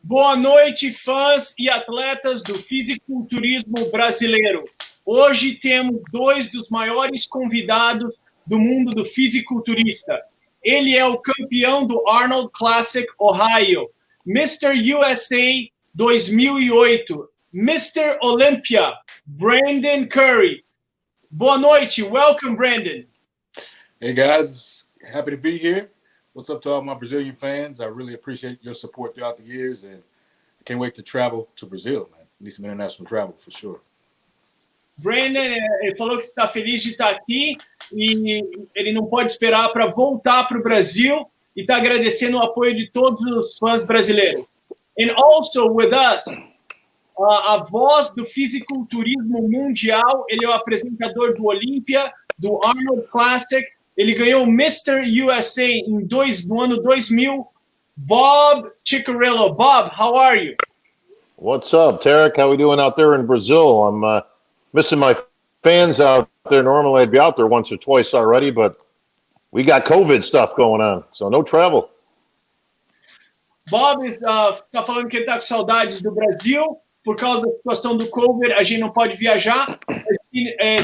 Boa noite, fãs e atletas do fisiculturismo brasileiro. Hoje temos dois dos maiores convidados do mundo do fisiculturista. Ele é o campeão do Arnold Classic Ohio, Mr. USA 2008, Mr. Olympia, Brandon Curry. Boa noite. Welcome, Brandon. Hey, guys. Happy to be here. What's up to all my Brazilian fans? I really appreciate your support throughout the years, and I can't wait to travel to Brazil, man. Need some international travel for sure. Brandon, ele falou que está feliz de estar aqui e ele não pode esperar para voltar para o Brasil e está agradecendo o apoio de todos os fãs brasileiros. And also with us, a voz do fisiculturismo mundial, ele é o apresentador do Olympia, do Arnold Classic. Ele ganhou o Mr. USA no ano 2000. Bob Chiccherillo. Bob, how are you? What's up, Tarek? How we doing out there in Brazil? I'm missing my fans out there. Normally I'd be out there once or twice already, but we got COVID stuff going on, so no travel. Bob está falando que ele está com saudades do Brasil. Por causa da situação do COVID, a gente não pode viajar.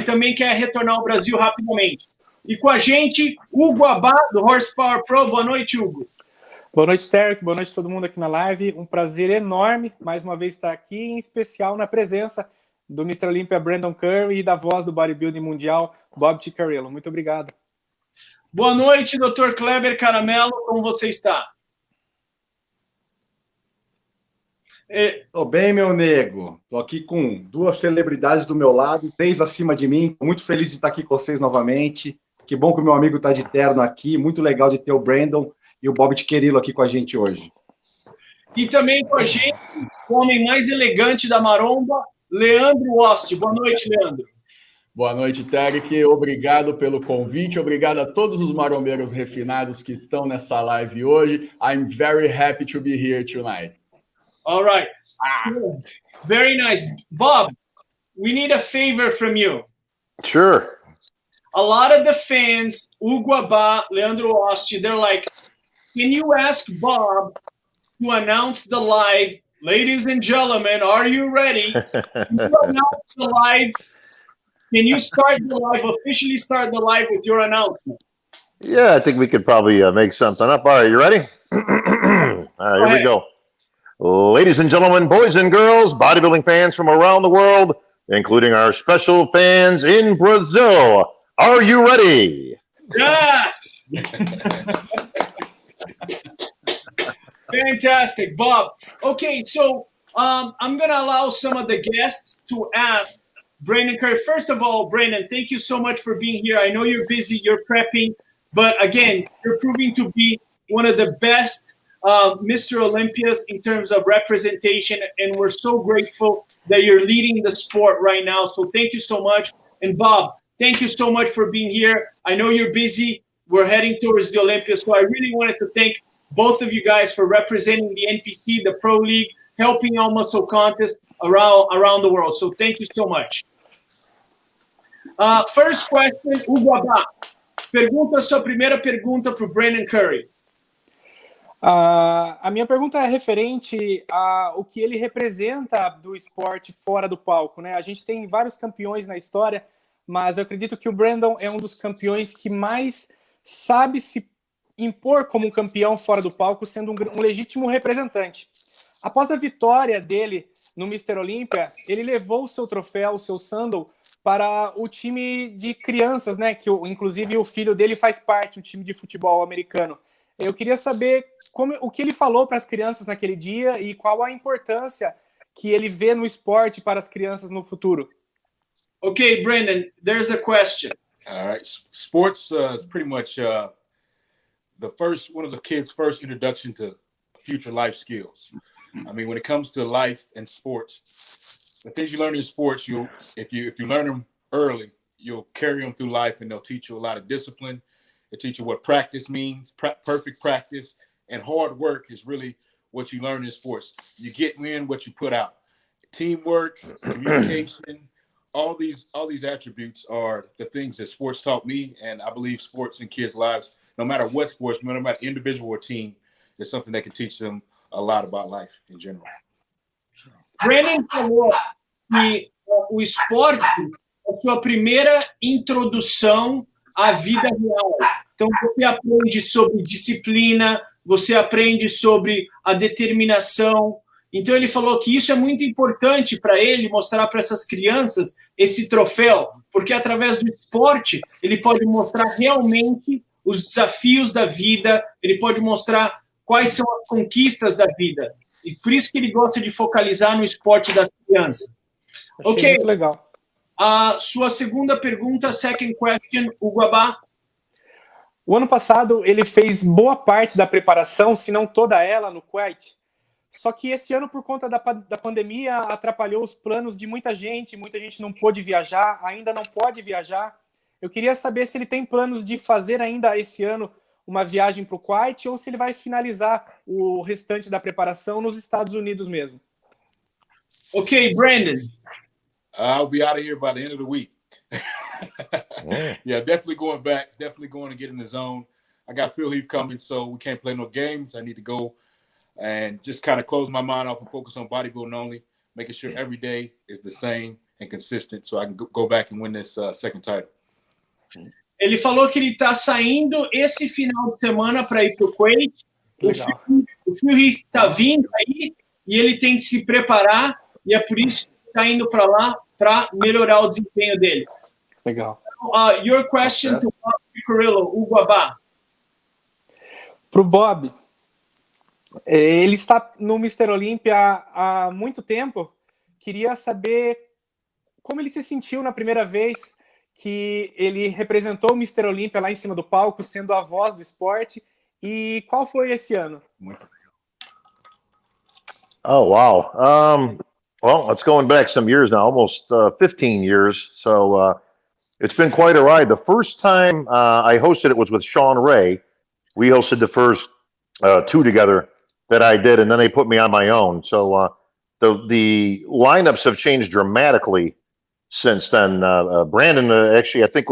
Também quer retornar ao Brasil rapidamente. E com a gente, Hugo Abá, do Horsepower Pro. Boa noite, Hugo. Boa noite, Tarek. Boa noite a todo mundo aqui na live. Um prazer enorme, mais uma vez, estar aqui, em especial na presença do Mr. Olympia Brandon Curry e da voz do Bodybuilding Mundial, Bob Chiccherillo. Muito obrigado. Boa noite, Dr. Kleber Caramelo. Como você está? Tô bem, meu nego. Tô aqui com duas celebridades do meu lado, 3 acima de mim. Tô muito feliz de estar aqui com vocês novamente. Que bom que o meu amigo tá de terno aqui. Muito legal de ter o Brandon e o Bob Chiccherillo aqui com a gente hoje. E também com a gente, o homem mais elegante da maromba, Leandro Osti. Boa noite, Leandro. Boa noite, Tarek. Obrigado pelo convite. Obrigado a todos os marombeiros refinados que estão nessa live hoje. I'm very happy to be here tonight. All right. So, very nice. Bob, we need a favor from you. Sure. A lot of the fans, Hugo Abá, Leandro Osti, they're like, can you ask Bob to announce the live? Ladies and gentlemen, are you ready? Can you announce the live? Can you start the live, officially start the live with your announcement? Yeah, I think we could probably make something up. All right, you ready? All right, here we go. Ladies and gentlemen, boys and girls, bodybuilding fans from around the world, including our special fans in Brazil. Are you ready? Yes! Fantastic, Bob. Okay, so I'm going to allow some of the guests to ask Brandon Curry. First of all, Brandon, thank you so much for being here. I know you're busy, you're prepping, but again, you're proving to be one of the best Mr. Olympias in terms of representation, and we're so grateful that you're leading the sport right now. So thank you so much. And Bob, thank you so much for being here. I know you're busy. We're heading towards the Olympia, so I really wanted to thank both of you guys for representing the NPC, the Pro League, helping our Musclecontest around the world. So thank you so much. First question, Hugo Abá. Sua primeira pergunta para o Brandon Curry. A minha pergunta é referente ao que ele representa do esporte fora do palco, né? A gente tem vários campeões na história, mas eu acredito que o Brandon é um dos campeões que mais sabe se impor como um campeão fora do palco, sendo um legítimo representante. Após a vitória dele no Mr. Olympia, ele levou o seu troféu, o seu sandal, para o time de crianças, né? Que inclusive o filho dele faz parte do time de futebol americano. Eu queria saber o que ele falou para as crianças naquele dia e qual a importância que ele vê no esporte para as crianças no futuro. Okay, Brandon, there's the question. All right. Sports is pretty much one of the kids' first introduction to future life skills. I mean, when it comes to life and sports, the things you learn in sports, if you learn them early, you'll carry them through life, and they'll teach you a lot of discipline. They'll teach you what practice means, perfect practice, and hard work is really what you learn in sports. You get in what you put out. Teamwork, communication, all these attributes are the things that sports taught me, and I believe sports in kids' lives, no matter what sports, no matter individual or team, is something that can teach them a lot about life in general. Brandon falou que o esporte é a sua primeira introdução à vida real. Então, você aprende sobre disciplina, você aprende sobre a determinação. Então, ele falou que isso é muito importante para ele mostrar para essas crianças esse troféu, porque através do esporte ele pode mostrar realmente os desafios da vida, ele pode mostrar quais são as conquistas da vida. E por isso que ele gosta de focalizar no esporte das crianças. Achei muito legal. A sua segunda pergunta, second question, Uguabá. O ano passado ele fez boa parte da preparação, se não toda ela, no Kuwait. Só que esse ano, por conta da pandemia, atrapalhou os planos de muita gente não pôde viajar, ainda não pode viajar. Eu queria saber se ele tem planos de fazer ainda esse ano uma viagem para o Kuwait ou se ele vai finalizar o restante da preparação nos Estados Unidos mesmo. Ok, Brandon. I'll be out of here by the end of the week. Yeah, definitely going back. Definitely going to get in the zone. I got Phil Heath coming, so we can't play no games. I need to go and just kind of close my mind off and focus on bodybuilding only, making sure every day is the same and consistent so I can go back and win this second title. Ele falou que ele está saindo esse final de semana para ir para o Kuwait. O Phil Heath está vindo aí e ele tem que se preparar e é por isso que está indo para lá para melhorar o desempenho dele. Legal. Your question to Bob Chiccherillo, Uguabá. Para o Bob, ele está no Mr. Olympia há muito tempo. Queria saber como ele se sentiu na primeira vez que ele representou o Mr. Olympia lá em cima do palco, sendo a voz do esporte. E qual foi esse ano? Muito legal. Oh, wow. Well, it's going back some years now, almost 15 years. So it's been quite a ride. The first time I hosted it was with Sean Ray. We hosted the first two together that I did, and then they put me on my own. So the lineups have changed dramatically since then. Brandon actually, I think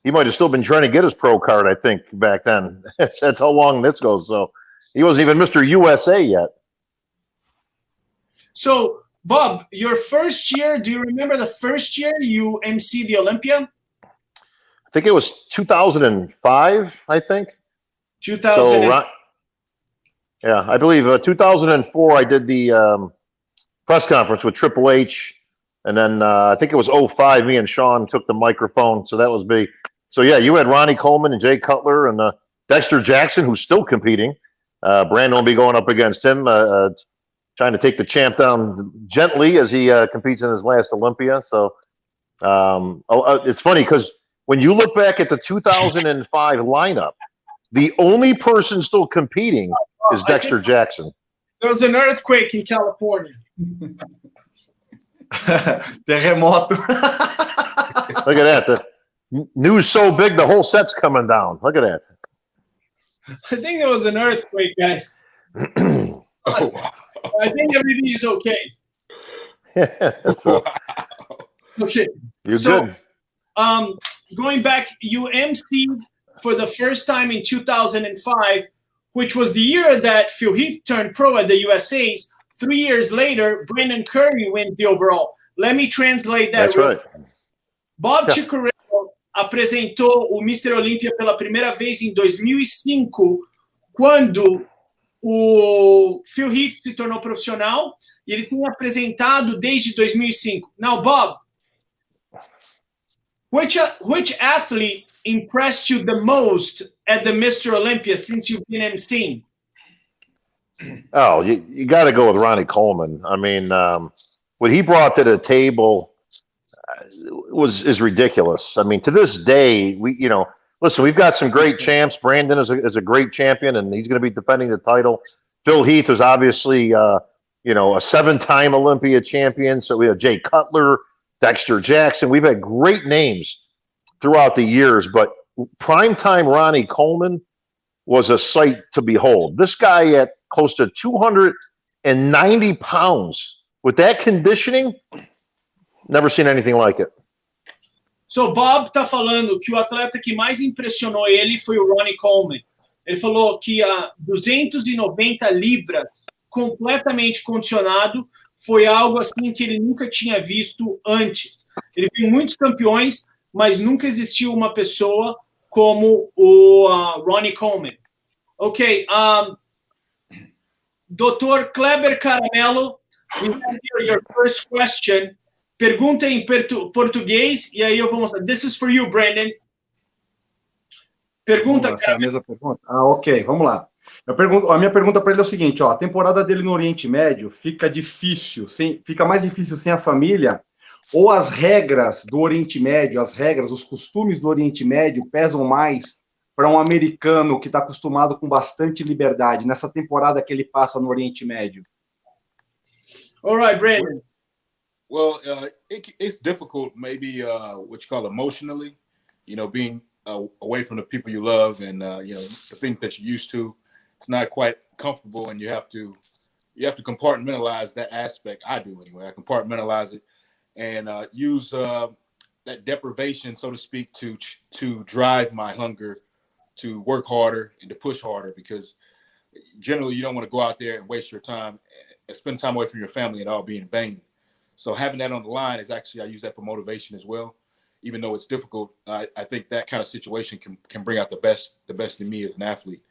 he might have still been trying to get his pro card, I think, back then. That's how long this goes. So he wasn't even Mr. USA yet. So, Bob, your first year, do you remember the first year you emceed the Olympia? I think it was 2005, I think. 2000. So, yeah, I believe 2004 I did the press conference with Triple H. And then I think it was 05, me and Sean took the microphone. So that was big. So, yeah, you had Ronnie Coleman and Jay Cutler and Dexter Jackson, who's still competing. Brandon will be going up against him, trying to take the champ down gently as he competes in his last Olympia. So it's funny because when you look back at the 2005 lineup, the only person still competing is Dexter Jackson. There was an earthquake in California. Terremoto. Look at that. The news so big, the whole set's coming down. Look at that. I think there was an earthquake, guys. Oh, wow. I think everything is okay. So, Okay. you're So, good. Going back, you emceed for the first time in 2005, which was the year that Phil Heath turned pro at the USA's. 3 years later, Brandon Curry wins the overall. Let me translate that. That's right. Bob Chiccherillo apresentou o Mr. Olympia pela primeira vez em 2005, quando o Phil Heath se tornou profissional, e ele tem apresentado desde 2005. Now, Bob, which athlete impressed you the most at the Mr. Olympia since you've been emceeing? Oh, you got to go with Ronnie Coleman. I mean, what he brought to the table is ridiculous. I mean, to this day, listen, we've got some great champs. Brandon is a great champion, and he's going to be defending the title. Phil Heath is obviously, a 7-time Olympia champion. So we have Jay Cutler, Dexter Jackson. We've had great names throughout the years, but primetime Ronnie Coleman was a sight to behold. This guy at close to 290 pounds with that conditioning, never seen anything like it. So, Bob está falando que o atleta que mais impressionou ele foi o Ronnie Coleman. Ele falou que a 290 libras completamente condicionado. Foi algo assim que ele nunca tinha visto antes. Ele viu muitos campeões, mas nunca existiu uma pessoa como o Ronnie Coleman. Ok, Dr. Kleber Caramelo, we have here your first question. Pergunta em português e aí eu vou mostrar. This is for you, Brandon. Pergunta. Essa é a mesma pergunta? Ok, vamos lá. A minha pergunta para ele é o seguinte, ó, a temporada dele no Oriente Médio fica mais difícil sem a família, ou as regras do Oriente Médio, os costumes do Oriente Médio pesam mais para um americano que está acostumado com bastante liberdade nessa temporada que ele passa no Oriente Médio? All right, Brandon. Well, it's difficult, maybe what you call emotionally, being away from the people you love and the things that you're used to. It's not quite comfortable, and you have to compartmentalize that aspect. I do anyway. I compartmentalize it and use that deprivation, so to speak, to drive my hunger to work harder and to push harder, because generally you don't want to go out there and waste your time and spend time away from your family and all be in vain. So having that on the line is actually, I use that for motivation as well. Even though it's difficult, I think that kind of situation can bring out the best in me as an athlete.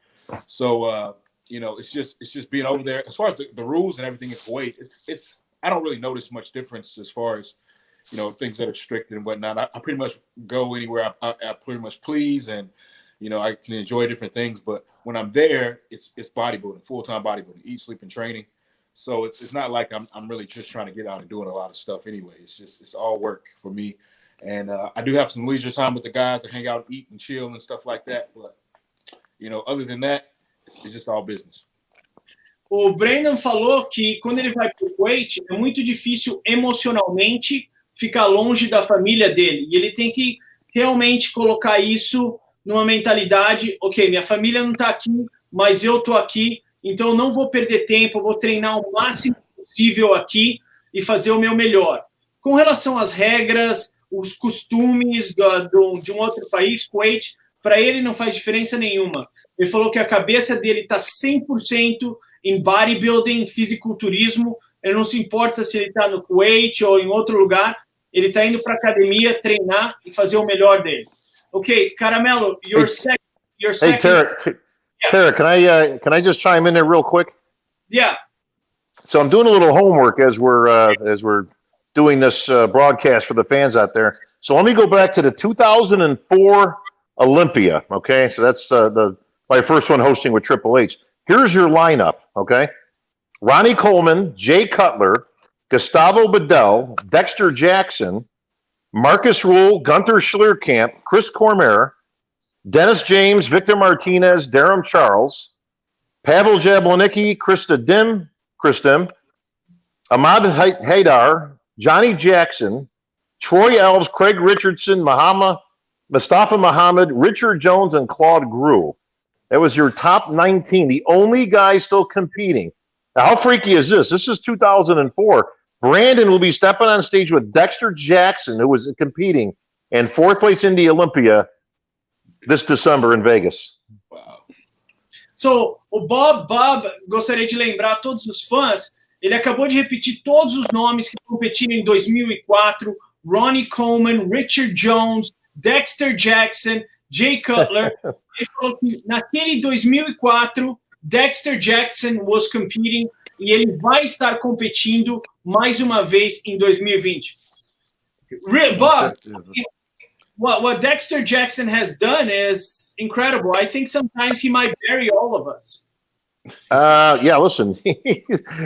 So it's just being over there. As far as the rules and everything in Kuwait, it's I don't really notice much difference as far as things that are strict and whatnot. I pretty much go anywhere I pretty much please, and I can enjoy different things. But when I'm there, it's bodybuilding, full-time bodybuilding, eat, sleep, and training. So it's not like I'm really just trying to get out and doing a lot of stuff anyway. It's all work for me. And I do have some leisure time with the guys to hang out, eat, and chill and stuff like that. But, other than that, it's just all business. O Brandon falou que quando ele vai para o Kuwait, é muito difícil emocionalmente ficar longe da família dele. E ele tem que realmente colocar isso numa mentalidade, ok, minha família não está aqui, mas eu estou aqui, então eu não vou perder tempo, eu vou treinar o máximo possível aqui e fazer o meu melhor. Com relação às regras, os costumes de um outro país, Kuwait, para ele não faz diferença nenhuma. Ele falou que a cabeça dele está 100% em bodybuilding, fisiculturismo. Ele não se importa se ele está no Kuwait ou em outro lugar. Ele está indo para a academia treinar e fazer o melhor dele. Okay, Caramelo, your second. Hey, Tara, can I just chime in there real quick? Yeah. So I'm doing a little homework as we're doing this broadcast for the fans out there. So let me go back to the 2004 Olympia. Okay, so that's my first one hosting with Triple H. Here's your lineup. Okay, Ronnie Coleman, Jay Cutler, Gustavo Bedell, Dexter Jackson, Marcus Rule, Gunther Schlierkamp, Chris Cormier, Dennis James, Victor Martinez, Darren Charles, Pavel Jablonicki, Chris Dim, Ahmad Haidar, Johnny Jackson, Troy Elves, Craig Richardson, Mustafa Muhammad, Richard Jones, and Claude Grew. That was your top 19, the only guy still competing. Now, how freaky is this? This is 2004. Brandon will be stepping on stage with Dexter Jackson, who was competing in fourth place in the Olympia this December in Vegas. Wow. So, o Bob, gostaria de lembrar a todos os fãs, ele acabou de repetir todos os nomes que competiram em 2004, Ronnie Coleman, Richard Jones, Dexter Jackson, Jay Cutler. Ele falou que naquele 2004, Dexter Jackson was competing e ele vai estar competindo mais uma vez em 2020. Bob, what Dexter Jackson has done is incredible. I think sometimes he might bury all of us. Yeah, listen,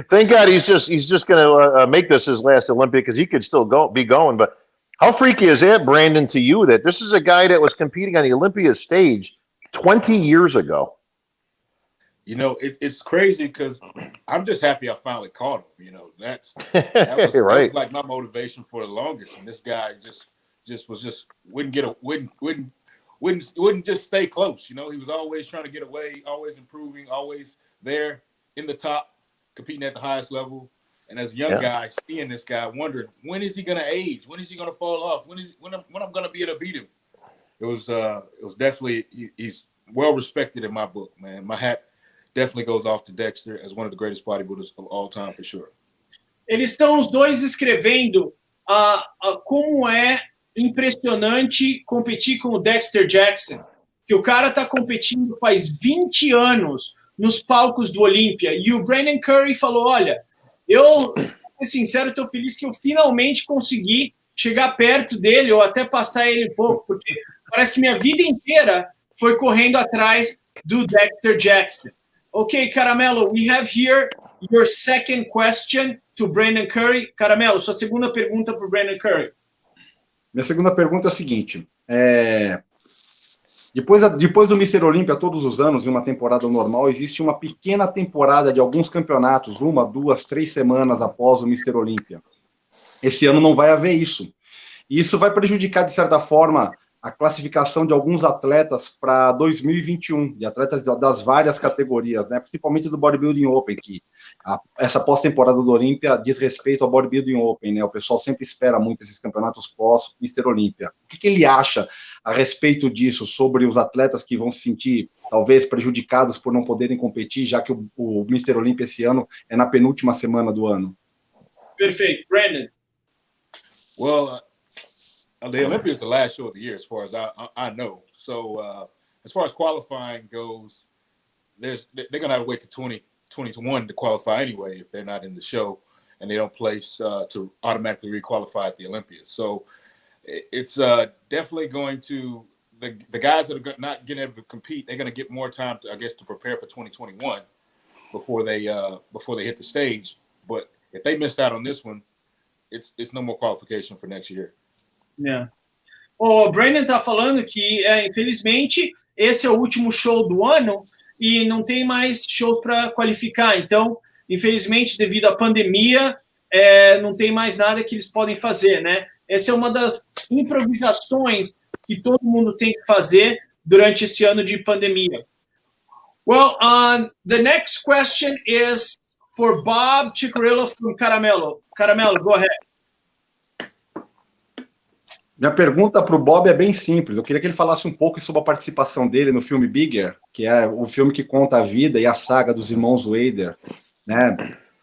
thank God he's just going to make this his last Olympic, because he could still be going. But how freaky is that, Brandon, to you, that this is a guy that was competing on the Olympia stage 20 years ago? It's crazy, because I'm just happy I finally caught him. That was right. That was like my motivation for the longest. And this guy wouldn't just stay close. He was always trying to get away, always improving, always there in the top, competing at the highest level. And as a young guy, seeing this guy, wondering, when is he going to age? When is he going to fall off? When I'm going to be able to beat him? It was definitely, he's well respected in my book, man. My hat definitely goes off to Dexter as one of the greatest bodybuilders of all time, for sure. Eles estão os dois escrevendo como é impressionante competir com o Dexter Jackson, que o cara está competindo faz 20 anos nos palcos do Olympia, e o Brandon Curry falou, olha, eu, pra ser sincero, estou feliz que eu finalmente consegui chegar perto dele, ou até passar ele um pouco, porque parece que minha vida inteira foi correndo atrás do Dexter Jackson. Okay, Caramelo, we have here your second question to Brandon Curry. Caramelo, sua segunda pergunta para o Brandon Curry. Minha segunda pergunta é a seguinte: depois do Mr. Olympia, todos os anos, em uma temporada normal, existe uma pequena temporada de alguns campeonatos, 1, 2, 3 semanas após o Mr. Olympia. Esse ano não vai haver isso. E isso vai prejudicar, de certa forma, a classificação de alguns atletas para 2021, de atletas das várias categorias, né? Principalmente do Bodybuilding Open, que essa pós-temporada do Olympia diz respeito ao Bodybuilding Open, né? O pessoal sempre espera muito esses campeonatos pós-Mr. Olympia. O que ele acha a respeito disso, sobre os atletas que vão se sentir, talvez, prejudicados por não poderem competir, já que o Mr. Olympia esse ano é na penúltima semana do ano? Perfeito. Brandon. Well, the Olympia is the last show of the year, as far as I know. So as far as qualifying goes, they're going to have to wait to 2021 to qualify anyway if they're not in the show and they don't place to automatically requalify at the Olympia. So it's definitely going to, the guys that are not getting able to compete, they're going to get more time, to, I guess, to prepare for 2021 before they hit the stage. But if they missed out on this one, it's no more qualification for next year. Yeah. O Brandon tá falando que, infelizmente, esse é o último show do ano e não tem mais shows para qualificar. Então, infelizmente, devido à pandemia, não tem mais nada que eles podem fazer, né? Essa é uma das improvisações que todo mundo tem que fazer durante esse ano de pandemia. Well, the next question is for Bob Chiccherillo from Caramelo. Caramelo, go ahead. Minha pergunta para o Bob é bem simples. Eu queria que ele falasse um pouco sobre a participação dele no filme Bigger, que é o filme que conta a vida e a saga dos irmãos Wader, né?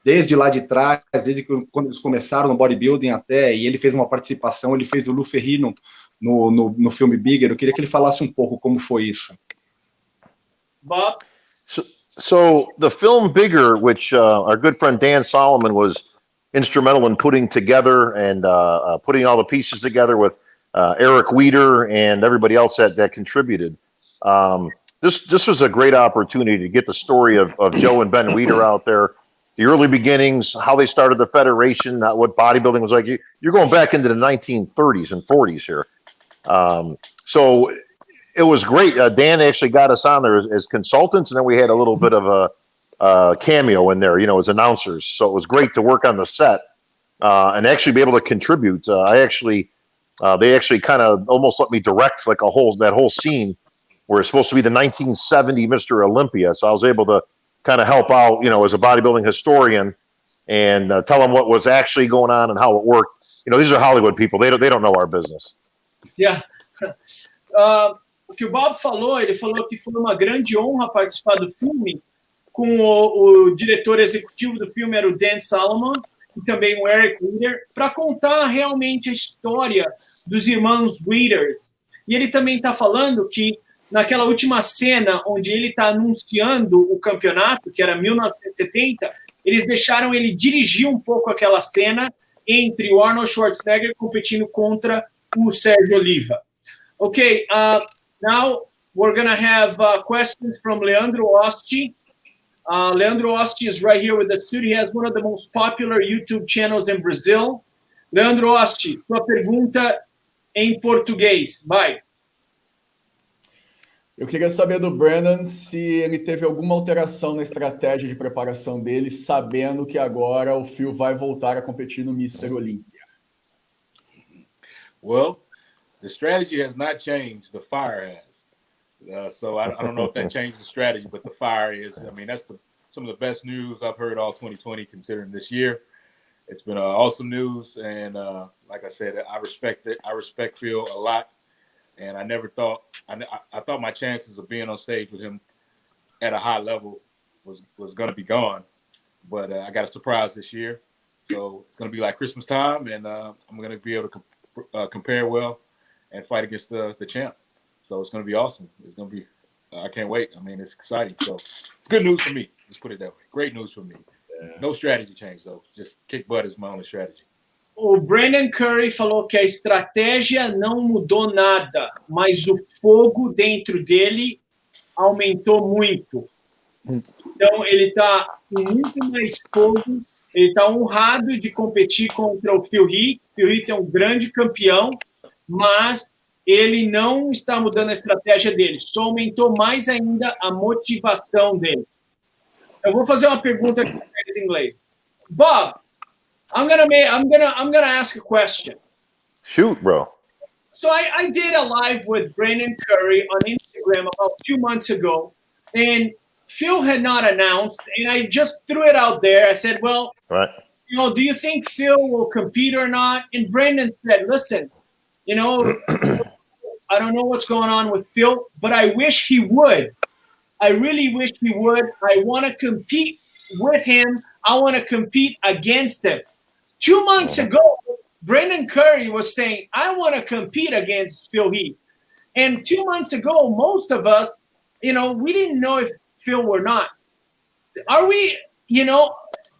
Desde lá de trás, desde quando eles começaram no bodybuilding até, e ele fez uma participação, ele fez o Lou Ferrigno no filme Bigger. Eu queria que ele falasse um pouco como foi isso. Bob? So the film Bigger, which our good friend Dan Solomon was instrumental in putting together and putting all the pieces together with Eric Weeder and everybody else that contributed. This was a great opportunity to get the story of Joe and Ben Weeder out there, the early beginnings, how they started the federation, what bodybuilding was like. You're going back into the 1930s and 40s here. So it was great. Dan actually got us on there as consultants, and then we had a little bit of a cameo in there, as announcers. So it was great to work on the set and actually be able to contribute. They actually kind of almost let me direct like that whole scene where it's supposed to be the 1970 Mr. Olympia. So I was able to kind of help out, as a bodybuilding historian and tell them what was actually going on and how it worked. These are Hollywood people. They don't know our business. Yeah. O que o Bob falou, ele falou que foi uma grande honra participar do filme. Com o diretor executivo do filme era o Dan Solomon e também o Eric Weeder, para contar realmente a história dos irmãos Weeders. E ele também está falando que naquela última cena onde ele está anunciando o campeonato, que era 1970, eles deixaram ele dirigir um pouco aquela cena entre o Arnold Schwarzenegger competindo contra o Sérgio Oliva. Okay, now we're going to have questions from Leandro Osti. Leandro Osti is right here with us too. He has one of the most popular YouTube channels in Brazil. Leandro Osti, sua pergunta em português. Vai. Eu queria saber do Brandon se ele teve alguma alteração na estratégia de preparação dele, sabendo que agora o Phil vai voltar a competir no Mr. Olympia. Well, the strategy has not changed. The fire has. So I don't know if that changed the strategy, but the fire is. I mean, that's some of the best news I've heard all 2020, considering this year. It's been awesome news, and like I said, I respect it. I respect Phil a lot, and I never thought I thought my chances of being on stage with him at a high level was going to be gone, but I got a surprise this year. So it's going to be like Christmas time, and I'm going to be able to compare well and fight against the champ. So it's going to be awesome. It's going to be, I can't wait. I mean, it's exciting. So it's good news for me. Let's put it that way. Great news for me. No strategy change, though. Just kick butt is my only strategy. O Brandon Curry falou que a estratégia não mudou nada, mas o fogo dentro dele aumentou muito. Então, ele está com muito mais fogo, ele está honrado de competir contra o Phil Heath. Phil Heath é um grande campeão, mas ele não está mudando a estratégia dele, só aumentou mais ainda a motivação dele. Eu vou fazer uma pergunta aqui em inglês. Bob, I'm gonna ask a question. Shoot, bro. So I did a live with Brandon Curry on Instagram about 2 months ago, and Phil had not announced, and I just threw it out there. I said, well, Right. you know, do you think Phil will compete or not? And Brandon said, listen, you know, I don't know what's going on with Phil, but I wish he would. I really wish he would. I want to compete with him. I want to compete against him. 2 months ago, Brandon Curry was saying, I want to compete against Phil Heath. And 2 months ago, most of us, you know, we didn't know if Phil were not. Are we, you know,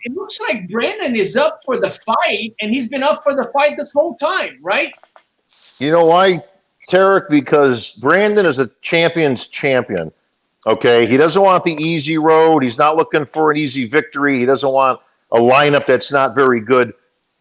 it looks like Brandon is up for the fight, and he's been up for the fight this whole time, right? You know why, Tarek? Because Brandon is a champion's champion. Okay, he doesn't want the easy road. He's not looking for an easy victory. He doesn't want a lineup that's not very good.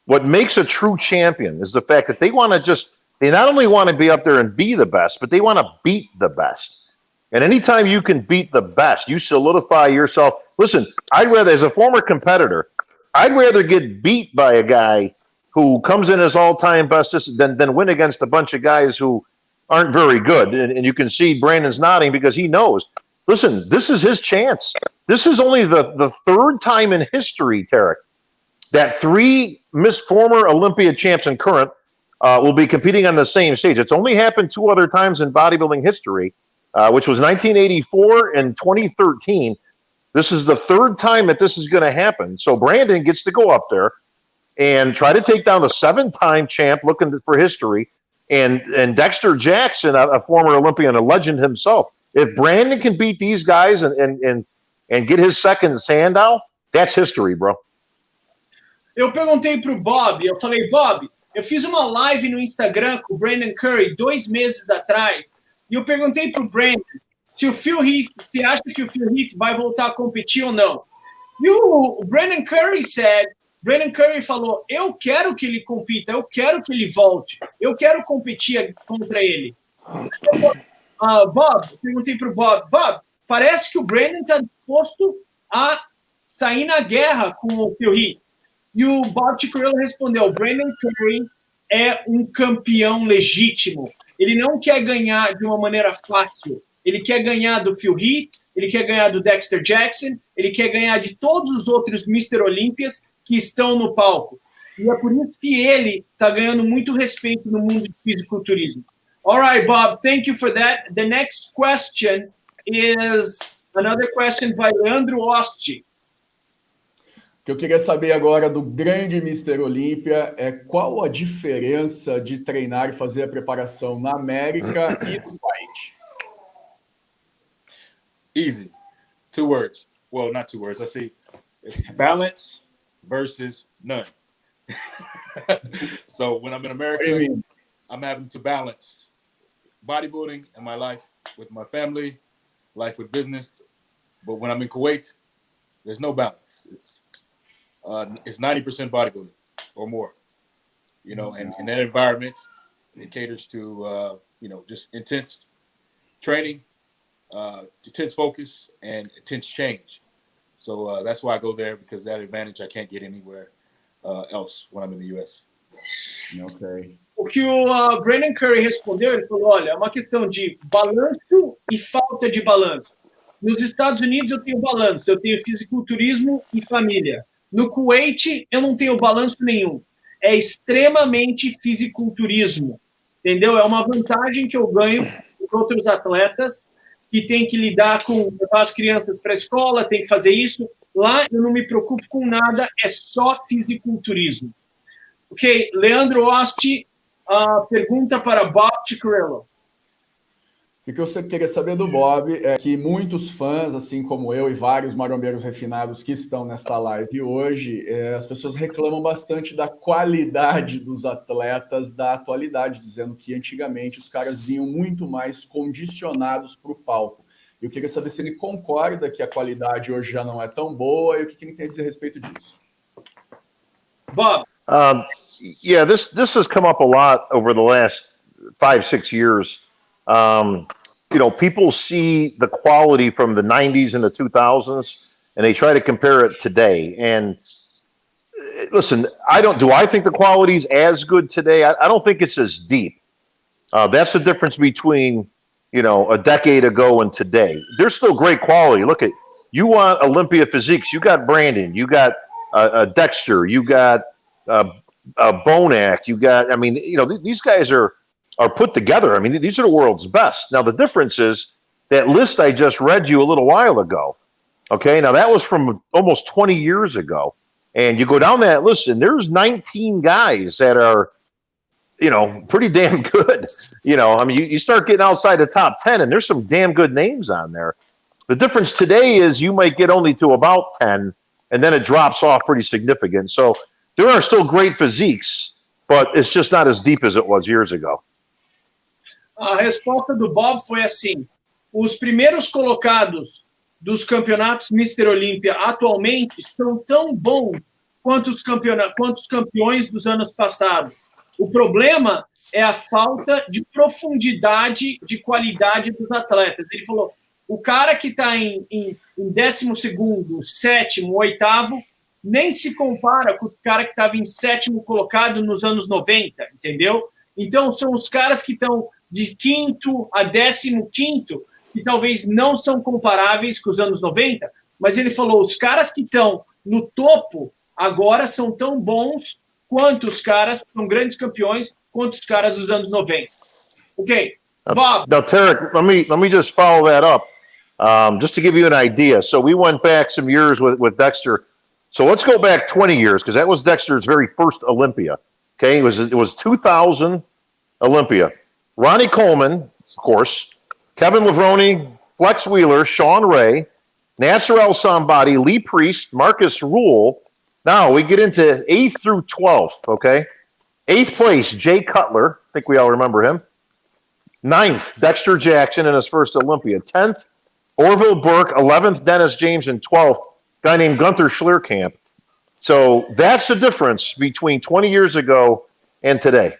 What makes a true champion is the fact that they not only want to be up there and be the best, but they want to beat the best. And anytime you can beat the best, you solidify yourself. Listen, as a former competitor, I'd rather get beat by a guy who comes in as all-time bestest than win against a bunch of guys who aren't very good. And you can see Brandon's nodding because he knows. Listen, this is his chance. This is only the third time in history, Tarek, that 3 former Olympia champs and current will be competing on the same stage. It's only happened 2 other times in bodybuilding history, which was 1984 and 2013. This is the third time that this is going to happen. So Brandon gets to go up there and try to take down the 7-time champ looking for history, and Dexter Jackson, a former Olympian, a legend himself. If Brandon can beat these guys and get his second Sandow, that's history, bro. Eu perguntei pro Bob, eu falei, Bob, eu fiz uma live no Instagram com o Brandon Curry 2 meses atrás, e eu perguntei pro Brandon se o Phil Heath, se acha que o Phil Heath vai voltar a competir ou não. E o Brandon Curry falou, eu quero que ele compita, eu quero que ele volte, eu quero competir contra ele. Bob, perguntei pro Bob, parece que o Brandon está disposto a sair na guerra com o Phil Heath. E o Bob Chiccherillo respondeu, Brandon Curry é um campeão legítimo. Ele não quer ganhar de uma maneira fácil. Ele quer ganhar do Phil Heath, ele quer ganhar do Dexter Jackson, ele quer ganhar de todos os outros Mr. Olympias que estão no palco. E é por isso que ele está ganhando muito respeito no mundo de fisiculturismo. All right, Bob, thank you for that. The next question is another question by Leandro Osti. O que eu queria saber agora do grande Mr. Olympia é qual a diferença de treinar e fazer a preparação na América e no país? Easy. 2 words. Well, not 2 words. I see. It's balance versus none. So when I'm in America, I'm having to balance bodybuilding and my life with my family, life with business. But when I'm in Kuwait, there's no balance. It's 90% bodybuilding or more. You know, and in that environment, it caters to just intense training, intense focus, and intense change. So that's why I go there, because that advantage I can't get anywhere else when I'm in the US. Okay. O que o Brandon Curry respondeu, ele falou, olha, é uma questão de balanço e falta de balanço. Nos Estados Unidos eu tenho balanço, eu tenho fisiculturismo e família. No Kuwait eu não tenho balanço nenhum. É extremamente fisiculturismo, entendeu? É uma vantagem que eu ganho com outros atletas que tem que lidar com levar as crianças para a escola, tem que fazer isso. Lá eu não me preocupo com nada, é só fisiculturismo. Ok, Leandro Osti pergunta para Bob Chiccherillo. O que eu queria saber do Bob é que muitos fãs, assim como eu e vários marombeiros refinados que estão nesta live hoje, as pessoas reclamam bastante da qualidade dos atletas da atualidade, dizendo que antigamente os caras vinham muito mais condicionados para o palco. Eu queria saber se ele concorda que a qualidade hoje já não é tão boa e o que ele tem a dizer a respeito disso. Bob. Yeah, this has come up a lot over the last 5-6 years. You know, people see the quality from the 90s and the 2000s, and they try to compare it today. And listen, do I think the quality is as good today? I don't think it's as deep. That's the difference between, you know, a decade ago and today. There's still great quality. Look at, you want Olympia physiques. You got Brandon, you got Dexter, you got Bonac, you got, I mean, you know, these guys are put together. I mean, these are the world's best. Now, the difference is that list I just read you a little while ago. Okay, now that was from almost 20 years ago. And you go down that list, and there's 19 guys that are, you know, pretty damn good. You know, I mean, you start getting outside the top 10, and there's some damn good names on there. The difference today is you might get only to about 10, and then it drops off pretty significant. So there are still great physiques, but it's just not as deep as it was years ago. A resposta do Bob foi assim: os primeiros colocados dos campeonatos Mr. Olympia atualmente são tão bons quanto os campeões dos anos passados. O problema é a falta de profundidade de qualidade dos atletas. Ele falou, o cara que está em 12º, 7º, 8º, nem se compara com o cara que estava em 7º colocado nos anos 90, entendeu? Então, são os caras que estão de 5º a 15º, que talvez não são comparáveis com os anos 90, mas ele falou, os caras que estão no topo agora são tão bons quanto os caras que são grandes campeões, quanto os caras dos anos 90. Ok, Bob. Now, Tarek, let me just follow that up, just to give you an idea. So we went back some years with Dexter. So let's go back 20 years, because that was Dexter's very first Olympia. Okay, it was 2000 Olympia. Ronnie Coleman, of course, Kevin Levrone, Flex Wheeler, Sean Ray, Nasser El Sambadi, Lee Priest, Marcus Rule. Now we get into 8th through 12th, okay? 8th place, Jay Cutler. I think we all remember him. 9th, Dexter Jackson in his first Olympia. 10th, Orville Burke. 11th, Dennis James. And 12th, guy named Gunther Schlierkamp. So that's the difference between 20 years ago and today.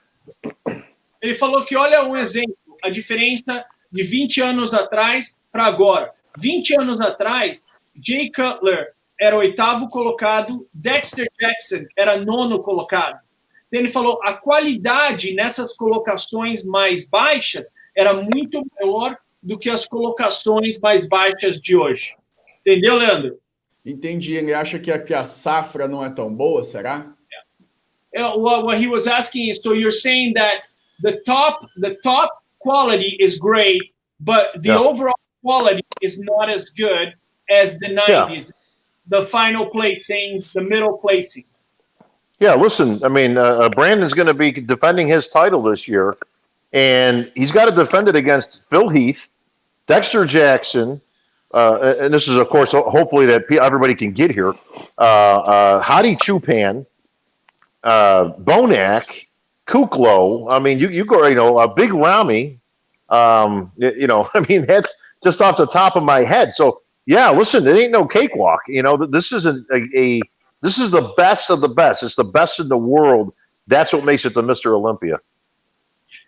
Ele falou que, olha um exemplo, a diferença de 20 anos atrás para agora. 20 anos atrás, Jay Cutler era 8º colocado, Dexter Jackson era 9º colocado. Então, ele falou a qualidade nessas colocações mais baixas era muito maior do que as colocações mais baixas de hoje. Entendeu, Leandro? Entendi. Ele acha que a safra não é tão boa, será? What he was asking is, so you're saying that the top quality is great, but the overall quality is not as good as the 90s, the final placings, the middle placings. Yeah, listen, I mean, Brandon's going to be defending his title this year, and he's got to defend it against Phil Heath, Dexter Jackson, and this is, of course, hopefully that everybody can get here, Hadi Chupan, Bonac, Kuklo. I mean, you go, you know, Big Ramy. You know, I mean, that's just off the top of my head. So, yeah, listen, it ain't no cakewalk. You know, this isn't this is the best of the best. It's the best in the world. That's what makes it the Mr. Olympia.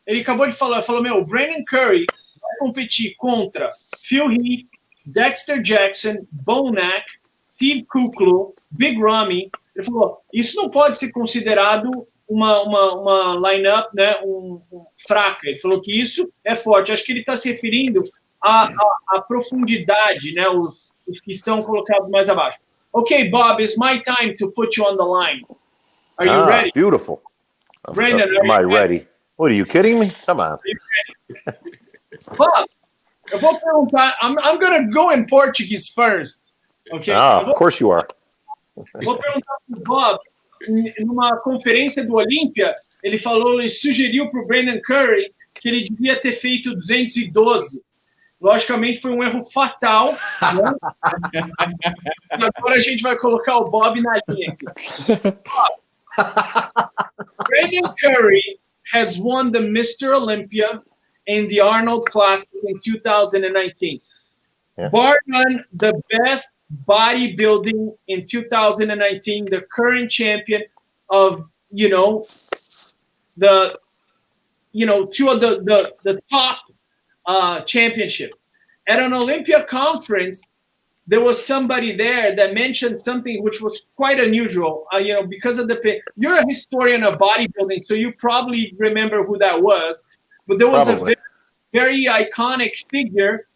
Ele acabou de falar, falou, meu, Brandon Curry vai competir contra Phil Heath, Dexter Jackson, Bonac, Steve Kuklo, Big Ramy. Ele falou, isso não pode ser considerado uma line-up, né, fraca. Ele falou que isso é forte. Acho que ele está se referindo à profundidade, né, os que estão colocados mais abaixo. Okay, Bob, it's my time to put you on the line. Are you ready? Beautiful. Brandon, am I ready? What, are you kidding me? Come on. Bob, Eu vou perguntar. I'm going to go in Portuguese first. Okay? Of course you are. Vou perguntar para o Bob. Numa conferência do Olympia, ele falou, ele sugeriu para o Brandon Curry que ele devia ter feito 212. Logicamente, foi um erro fatal. Né? E agora a gente vai colocar o Bob na linha aqui. Brandon Curry has won the Mr. Olympia and the Arnold Classic in 2019. Yeah. Bar none, the best bodybuilding in 2019, the current champion of, two of the top championships. At an Olympia conference, there was somebody there that mentioned something which was quite unusual, because of you're a historian of bodybuilding, so you probably remember who that was, but there was Probably. a very iconic figure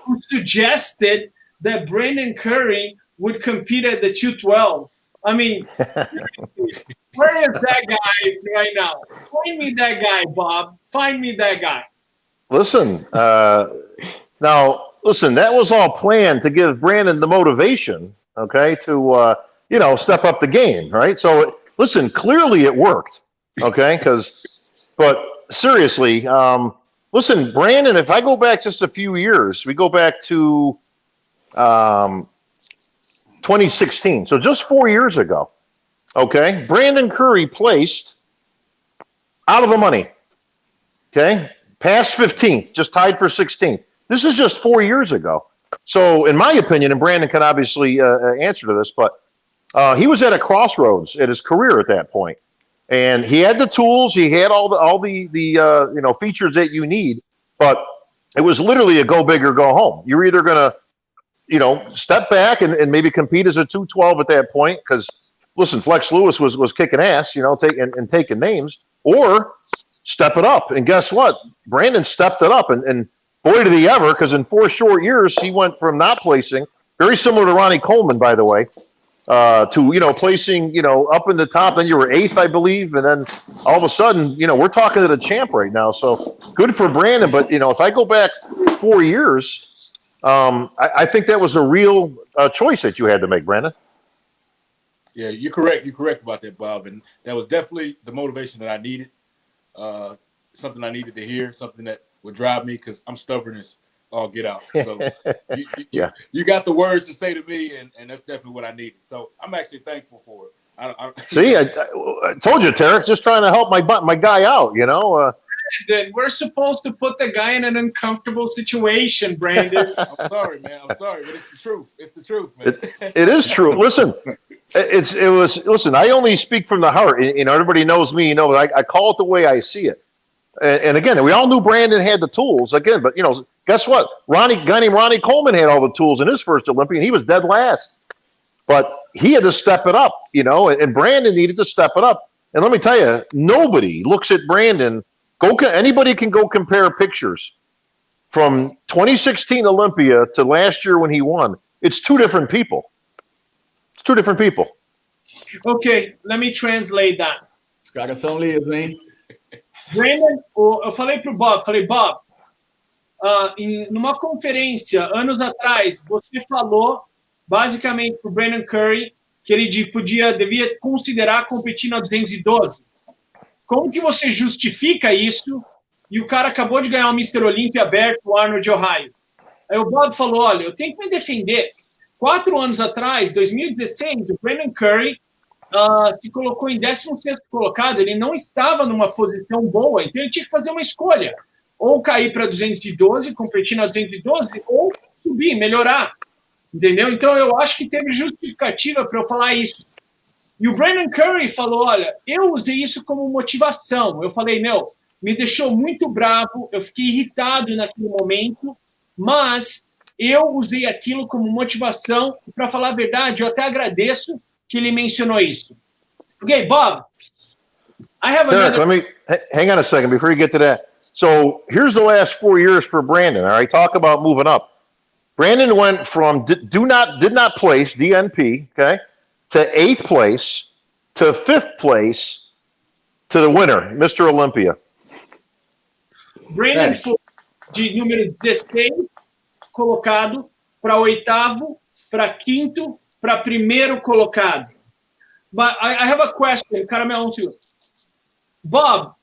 who suggested that Brandon Curry would compete at the 212. I mean, where is that guy right now? Find me that guy, Bob. Find me that guy. Listen, that was all planned to give Brandon the motivation, okay, to, step up the game, right? So, listen, clearly it worked, okay, but seriously, listen, Brandon, if I go back just a few years, we go back to 2016, so just 4 years ago, okay, Brandon Curry placed out of the money, okay, past 15th, just tied for 16th. This is just 4 years ago. So, in my opinion, and Brandon can obviously answer to this, but he was at a crossroads at his career at that point, and he had the tools, he had all the features that you need, but it was literally a go big or go home. You're either gonna, step back and maybe compete as a 212 at that point, because listen, Flex Lewis was kicking ass, and taking names, or step it up. And guess what? Brandon stepped it up, and boy, did he ever, because in 4 short years, he went from not placing, very similar to Ronnie Coleman, by the way, to, placing, up in the top. Then you were 8th, I believe. And then all of a sudden, we're talking to the champ right now. So good for Brandon. But, if I go back 4 years, I think that was a real choice that you had to make, Brandon. Yeah, you're correct. You're correct about that, Bob. And that was definitely the motivation that I needed. Something I needed to hear, something that would drive me, because I'm stubborn as all get out. So you got the words to say to me, and that's definitely what I needed. So I'm actually thankful for it. See, I told you, Tarek, just trying to help my guy out, Then we're supposed to put the guy in an uncomfortable situation, Brandon. I'm sorry, man. I'm sorry, but it's the truth. It's the truth, man. It is true. Listen, listen, I only speak from the heart. Everybody knows me, I call it the way I see it. And again, we all knew Brandon had the tools again, but guess what? Guy named Ronnie Coleman had all the tools in his first Olympian. He was dead last, but he had to step it up, and Brandon needed to step it up. And let me tell you, nobody looks at Brandon. Anybody can go compare pictures from 2016 Olympia to last year when he won. It's two different people. It's two different people. Okay, let me translate that. Os caras são lisos, hein? Brandon, eu falei pro Bob, Bob, numa conferência, anos atrás, você falou basicamente pro Brandon Curry que ele devia considerar competir na 212. Como que você justifica isso? E o cara acabou de ganhar o Mr. Olympia aberto, o Arnold, Ohio. Aí o Bob falou, olha, eu tenho que me defender. 4 anos atrás, 2016, o Brandon Curry se colocou em 16º colocado, ele não estava numa posição boa, então ele tinha que fazer uma escolha, ou cair para 212, competir na 212, ou subir, melhorar, entendeu? Então eu acho que teve justificativa para eu falar isso. E o Brandon Curry falou, olha, eu usei isso como motivação, eu falei, me deixou muito bravo, eu fiquei irritado naquele momento, mas eu usei aquilo como motivação, e para falar a verdade, eu até agradeço que ele mencionou isso. Okay, Bob, I have another... Let me hang on a second before you get to that. So here's the last 4 years for Brandon. All right, talk about moving up. Brandon went from did not place, DNP, okay, to 8th place, to 5th place, to the winner, Mr. Olympia. Brandon foi de número 16 colocado para oitavo, para quinto, para primeiro colocado. But I have a question, Caramel. Bob,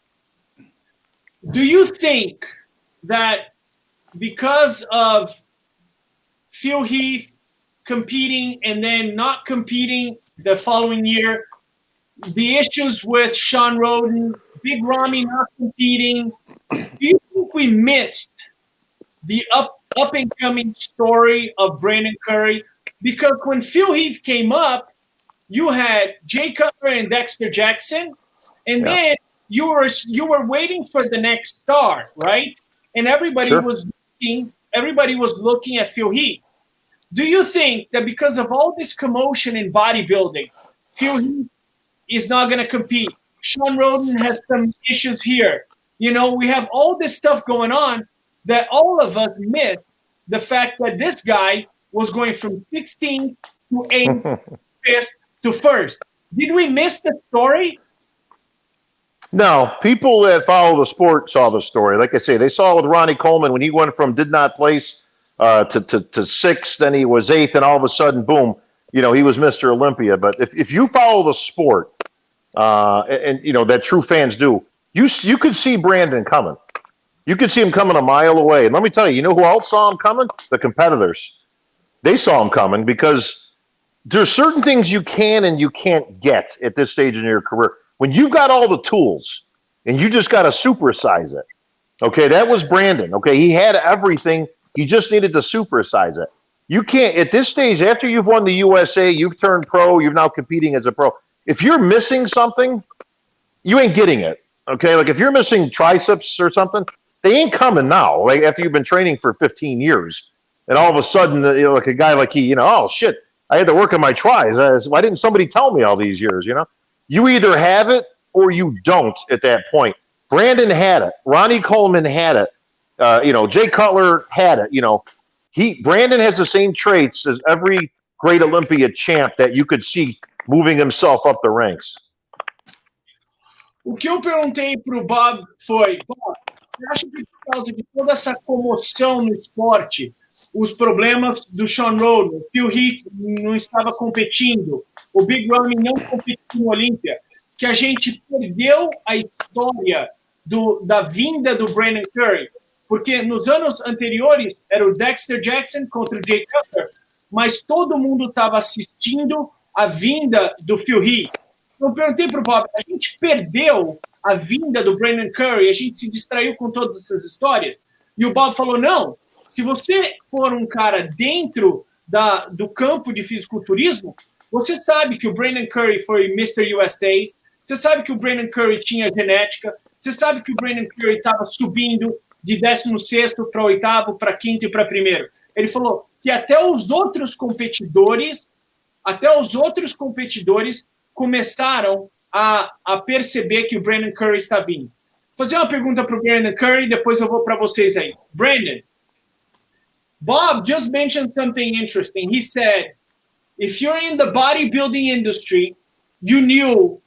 do you think that because of Phil Heath competing and then not competing the following year, the issues with Sean Roden, Big Ramy not competing, do you think we missed the up and coming story of Brandon Curry? Because when Phil Heath came up, you had Jay Cutler and Dexter Jackson, and then you were waiting for the next star, right? And everybody was looking at Phil Heath. Do you think that because of all this commotion in bodybuilding, Phil Heath is not going to compete? Sean Roden has some issues here. We have all this stuff going on that all of us missed the fact that this guy was going from 16th to 8th, 5th to 1st. Did we miss the story? No, people that follow the sport saw the story. Like I say, they saw it with Ronnie Coleman when he went from did not place to 6th, then he was 8th, and all of a sudden, boom, he was Mr. Olympia. But if you follow the sport, and that true fans do, you could see Brandon coming. You could see him coming a mile away. And let me tell you, who else saw him coming? The competitors. They saw him coming because there's certain things you can and you can't get at this stage in your career. When you've got all the tools and you just got to supersize it. Okay, that was Brandon. Okay, he had everything. He just needed to supersize it. You can't, at this stage, after you've won the USA, you've turned pro, you're now competing as a pro. If you're missing something, you ain't getting it. Okay, like if you're missing triceps or something, they ain't coming now. Like after you've been training for 15 years, and all of a sudden, like a guy like he, oh shit, I had to work on my tries. Why didn't somebody tell me all these years? You either have it or you don't at that point. Brandon had it. Ronnie Coleman had it. Jay Cutler had it. Brandon has the same traits as every great Olympia champ that you could see moving himself up the ranks. O que eu perguntei para o Bob foi, Bob, você acha que por causa de toda essa comoção no esporte, os problemas do Sean Roden, Phil Heath não estava competindo, o Big Ramy não competiu no Olympia, que a gente perdeu a história da vinda do Brandon Curry? Porque nos anos anteriores era o Dexter Jackson contra o Jay Cutler, mas todo mundo estava assistindo a vinda do Phil Heath. Então eu perguntei para o Bob, a gente perdeu a vinda do Brandon Curry, a gente se distraiu com todas essas histórias? E o Bob falou, não, se você for um cara dentro do campo de fisiculturismo, você sabe que o Brandon Curry foi Mr. USA, você sabe que o Brandon Curry tinha genética, você sabe que o Brandon Curry estava subindo de 16º para 8º, para 5º e para 1º. Ele falou que até os outros competidores começaram a perceber que o Brandon Curry está vindo. Vou fazer uma pergunta para o Brandon Curry, depois eu vou para vocês aí. Brandon, Bob just mentioned something interesting. He said, if you're in the bodybuilding industry, you knew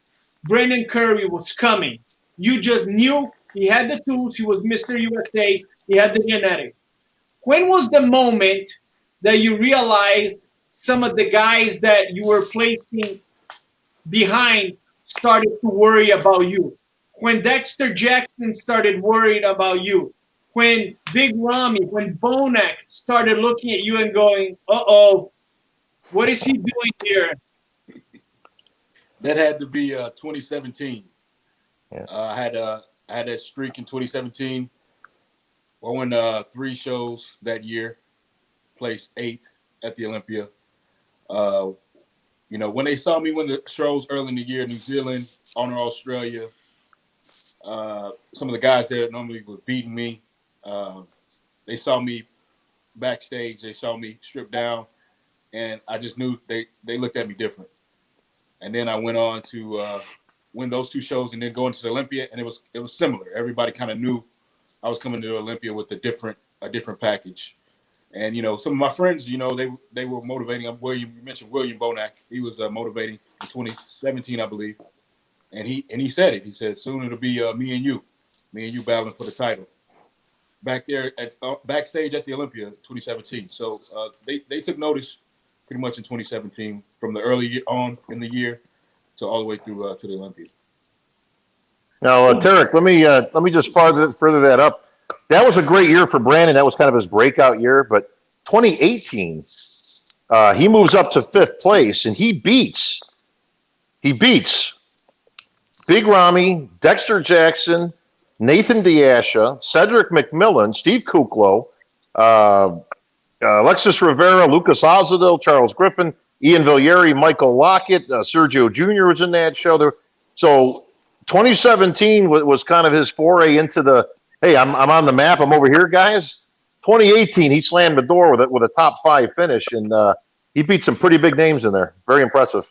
Brandon Curry was coming. You just knew he had the tools, he was Mr. USA, he had the genetics. When was the moment that you realized some of the guys that you were placing behind started to worry about you? When Dexter Jackson started worried about you? When Big Ramy, when Bonac started looking at you and going, uh-oh, what is he doing here? That had to be 2017. Yeah. I had that streak in 2017. I won 3 shows that year, placed 8th at the Olympia. When they saw me win the shows early in the year, New Zealand, Honor Australia, some of the guys there normally were beating me. They saw me backstage. They saw me stripped down, and I just knew they looked at me different. And then I went on to win those 2 shows, and then go into the Olympia, and it was similar. Everybody kind of knew I was coming to the Olympia with a different package. And some of my friends, they were motivating. You mentioned William Bonac. He was motivating in 2017, I believe. And he said it. He said soon it'll be me and you battling for the title. back there at backstage at the Olympia 2017. So they took notice pretty much in 2017 from the early on in the year to all the way through to the Olympia. Now, Tarek, let me just further that up. That was a great year for Brandon. That was kind of his breakout year. But 2018, he moves up to 5th place, and he beats Big Ramy, Dexter Jackson, Nathan Diasha, Cedric McMillan, Steve Kuklo, Alexis Rivera, Lucas Ozadil, Charles Griffin, Ian Villieri, Michael Lockett, Sergio Jr. was in that show. So 2017 was kind of his foray into the, hey, I'm on the map, I'm over here, guys. 2018, he slammed the door with a top 5 finish, and he beat some pretty big names in there. Very impressive.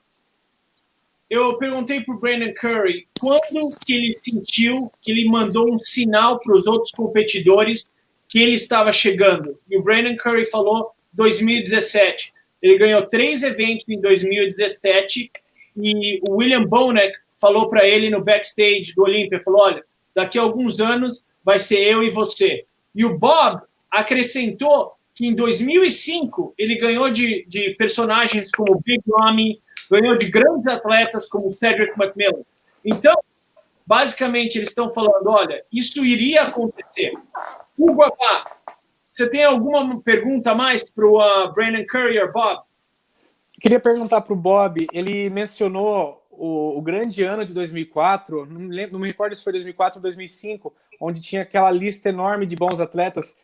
Eu perguntei para o Brandon Curry quando que ele sentiu que ele mandou um sinal para os outros competidores que ele estava chegando. E o Brandon Curry falou 2017. Ele ganhou 3 eventos em 2017 e o William Bonek falou para ele no backstage do Olympia, falou, olha, daqui a alguns anos vai ser eu e você. E o Bob acrescentou que em 2005 ele ganhou de personagens como Big Ramy, ganhou de grandes atletas como Cedric McMillan. Então, basicamente, eles estão falando, olha, isso iria acontecer. Hugo Abá, você tem alguma pergunta a mais para o Brandon Curry ou Bob? Queria perguntar para o Bob, ele mencionou o grande ano de 2004, não me recordo se foi 2004 ou 2005, onde tinha aquela lista enorme de bons atletas.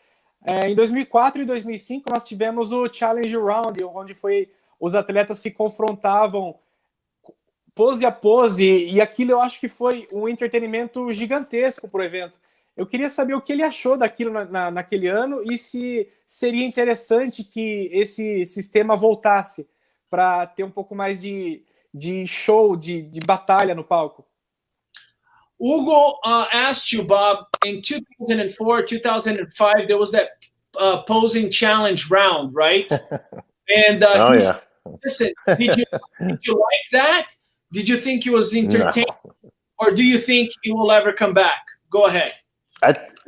Em 2004 e 2005, nós tivemos o Challenge Round, onde os atletas se confrontavam pose a pose, e aquilo eu acho que foi um entretenimento gigantesco para o evento. Eu queria saber o que ele achou daquilo naquele ano e se seria interessante que esse sistema voltasse para ter um pouco mais de show, de batalha no palco. Hugo asked you, Bob, in 2004, 2005, there was that posing challenge round, right? And Oh, yeah. Listen, did you like that? Did you think it was entertaining? No. Or do you think it will ever come back? Go ahead.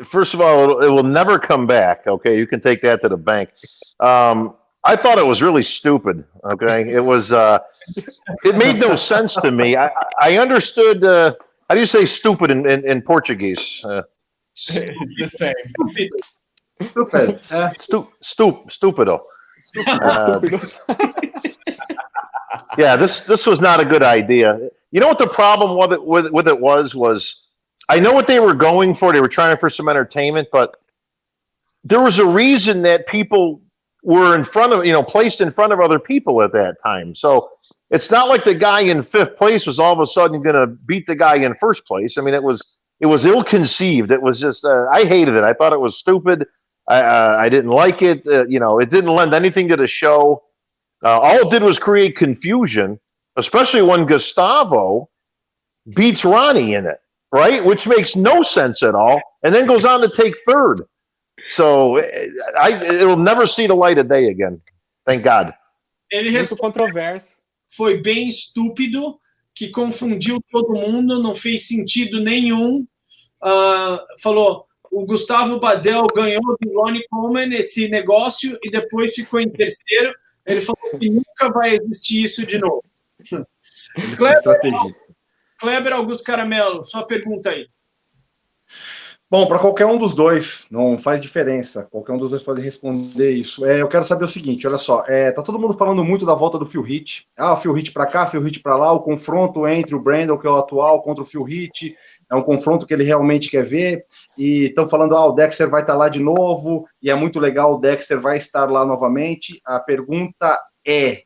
First of all, it will never come back. Okay, you can take that to the bank. I thought it was really stupid. Okay, it was. It made no sense to me. I understood. How do you say stupid in Portuguese? It's the same. Stupido. Yeah, this was not a good idea. You know what the problem with it was I know what they were going for. They were trying for some entertainment, but there was a reason that people were placed in front of other people at that time. So it's not like the guy in 5th place was all of a sudden going to beat the guy in 1st place. I mean, it was ill-conceived. It was just I hated it. I thought it was stupid. I didn't like it. It didn't lend anything to the show. All it did was create confusion, especially when Gustavo beats Ronnie in it, right? Which makes no sense at all, and then goes on to take 3rd. So it will never see the light of day again. Thank God. Ele controverso. Foi bem estúpido, que confundiu todo mundo, não fez sentido nenhum. Falou, o Gustavo Badel ganhou do Ronnie Coleman esse negócio e depois ficou em 3º. Ele falou que nunca vai existir isso de novo. Kleber Augusto Caramelo, sua pergunta aí. Bom, para qualquer um dos dois, não faz diferença. Qualquer um dos dois pode responder isso. Eu quero saber o seguinte, olha só, tá todo mundo falando muito da volta do Phil Heath. O Phil Heath para cá, Phil Heath para lá, o confronto entre o Brandon, que é o atual, contra o Phil Heath. É um confronto que ele realmente quer ver. E estão falando, o Dexter vai estar lá de novo, e é muito legal, o Dexter vai estar lá novamente. A pergunta é,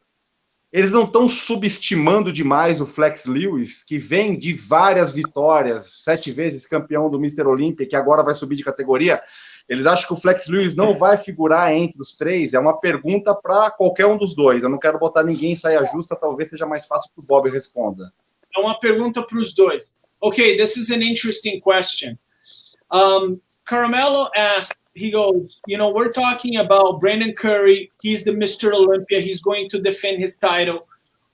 eles não estão subestimando demais o Flex Lewis, que vem de várias vitórias, 7 vezes campeão do Mr. Olympia, que agora vai subir de categoria. Eles acham que o Flex Lewis não vai figurar entre os 3? É uma pergunta para qualquer um dos dois. Eu não quero botar ninguém em saia justa, talvez seja mais fácil que o Bob responda. É uma pergunta para os dois. Okay, this is an interesting question. Caramello asked, he goes, we're talking about Brandon Curry. He's the Mr. Olympia. He's going to defend his title.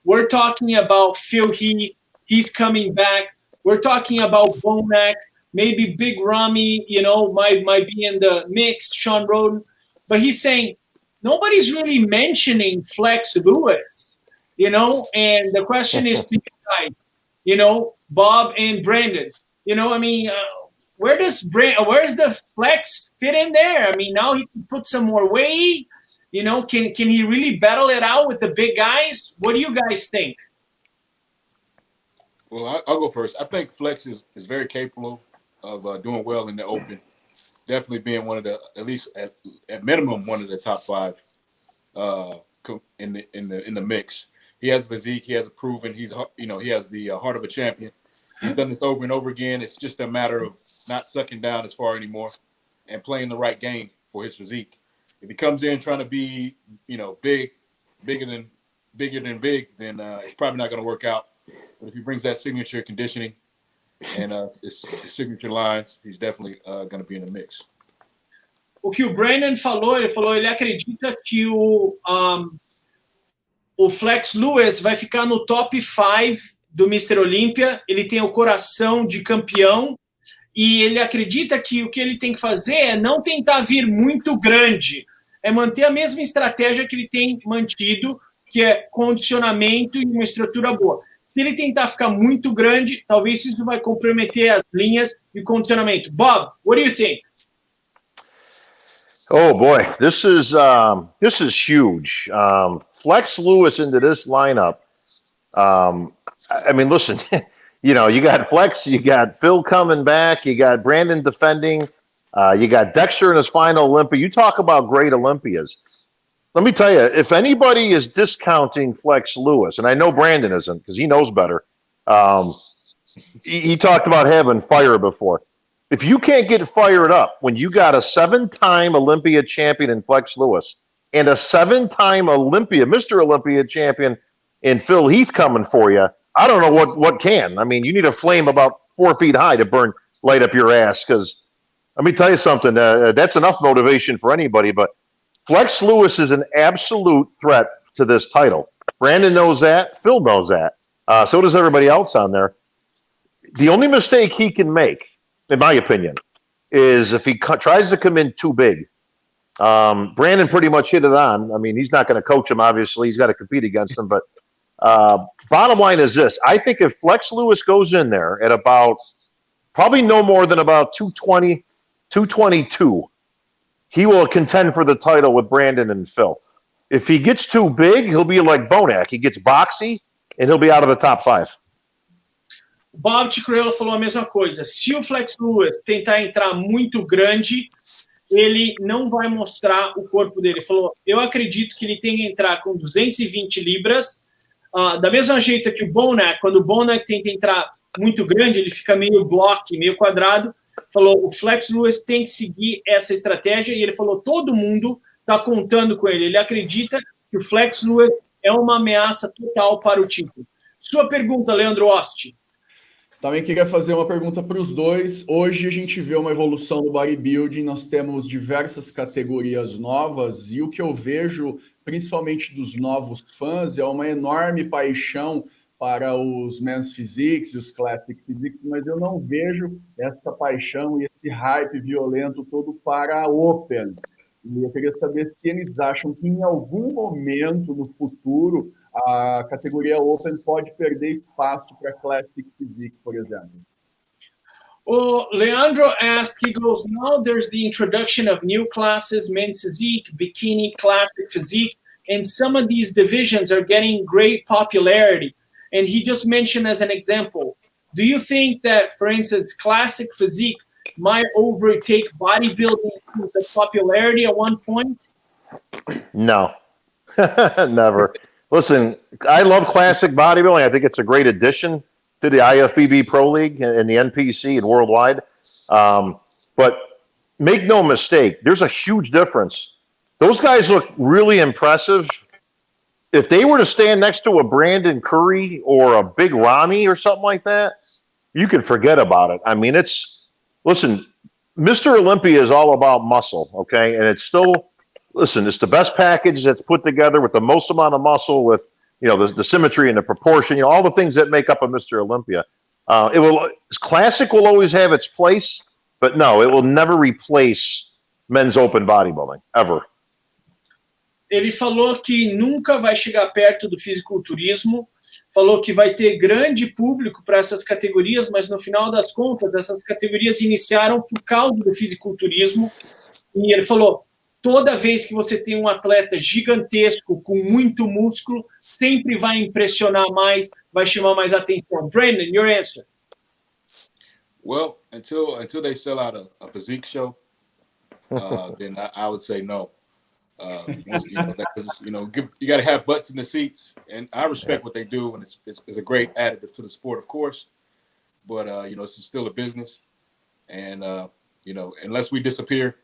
We're talking about Phil Heath. He's coming back. We're talking about Bonek. maybe Big Ramy, might be in the mix, Sean Roden. But he's saying nobody's really mentioning Flex Lewis, and the question is to you guys, Bob and Brandon, where's the Flex fit in there? I mean, now he can put some more weight. Can he really battle it out with the big guys? What do you guys think? Well, I'll go first. I think Flex is very capable of doing well in the open. Definitely being one of the, at least at minimum, one of the top 5 in the mix. He has physique. He has proven. He has the heart of a champion. He's done this over and over again. It's just a matter of not sucking down as far anymore and playing the right game for his physique. If he comes in trying to be, bigger than big, then it's probably not going to work out. But if he brings that signature conditioning and his signature lines, he's definitely going to be in the mix. O que o Brandon falou, ele acredita que o Flex Lewis vai ficar no top 5 do Mr. Olympia. Ele tem o coração de campeão e ele acredita que o que ele tem que fazer é não tentar vir muito grande, é manter a mesma estratégia que ele tem mantido, que é condicionamento e uma estrutura boa. Se ele tentar ficar muito grande, talvez isso vai comprometer as linhas e o condicionamento. Bob, what do you think? Oh boy, this is huge. Flex Lewis into this lineup. I mean, listen, you got Flex, you got Phil coming back, you got Brandon defending, you got Dexter in his final Olympia. You talk about great Olympias. Let me tell you, if anybody is discounting Flex Lewis, and I know Brandon isn't because he knows better, he talked about having fire before. If you can't get fired up when you got a 7-time Olympia champion in Flex Lewis and a 7-time Mr. Olympia champion in Phil Heath coming for you, I don't know what can. I mean, you need a flame about 4 feet high to light up your ass because let me tell you something, that's enough motivation for anybody, but Flex Lewis is an absolute threat to this title. Brandon knows that. Phil knows that. So does everybody else on there. The only mistake he can make, in my opinion, is if he tries to come in too big. Brandon pretty much hit it on. I mean, he's not going to coach him, obviously. He's got to compete against him. But bottom line is this. I think if Flex Lewis goes in there at about probably no more than about 220, 222, he will contend for the title with Brandon and Phil. If he gets too big, he'll be like Bonac. He gets boxy, and he'll be out of the top 5. Bob Chiccherillo falou a mesma coisa. Se o Flex Lewis tentar entrar muito grande, ele não vai mostrar o corpo dele. Ele falou, eu acredito que ele tem que entrar com 220 libras, da mesma jeito que o Bonac, quando o Bonac tenta entrar muito grande, ele fica meio block, meio quadrado. Falou, o Flex Lewis tem que seguir essa estratégia e ele falou, todo mundo está contando com ele. Ele acredita que o Flex Lewis é uma ameaça total para o título. Sua pergunta, Leandro Osti. Também queria fazer uma pergunta para os dois. Hoje a gente vê uma evolução do bodybuilding, nós temos diversas categorias novas e o que eu vejo, principalmente dos novos fãs, é uma enorme paixão para os men's physiques e os classic physiques, mas eu não vejo essa paixão e esse hype violento todo para a Open. E eu queria saber se eles acham que em algum momento no futuro a categoria Open pode perder espaço para Classic Physique, por exemplo. O Leandro asked, he goes, now there's the introduction of new classes, men's physique, bikini, classic physique, and some of these divisions are getting great popularity. And he just mentioned as an example, do you think that, for instance, classic physique might overtake bodybuilding in terms of popularity at one point? No, never. Listen, I love classic bodybuilding. I think it's a great addition to the IFBB Pro League and the NPC and worldwide. But make no mistake, there's a huge difference. Those guys look really impressive. If they were to stand next to a Brandon Curry or a Big Ramy or something like that, you could forget about it. I mean, listen, Mr. Olympia is all about muscle, okay? And it's still, listen, it's the best package that's put together with the most amount of muscle with, the symmetry and the proportion, all the things that make up a Mr. Olympia. Classic will always have its place, but no, it will never replace men's open bodybuilding, ever. Ele falou que nunca vai chegar perto do fisiculturismo, falou que vai ter grande público para essas categorias, mas no final das contas, essas categorias iniciaram por causa do fisiculturismo, e ele falou, toda vez que você tem um atleta gigantesco, com muito músculo, sempre vai impressionar mais, vai chamar mais atenção. Brandon, your answer. Well, until they sell out a physique show, then I would say no. You got to have butts in the seats, and I respect what they do, and it's a great additive to the sport, of course. But it's still a business, and unless we disappear,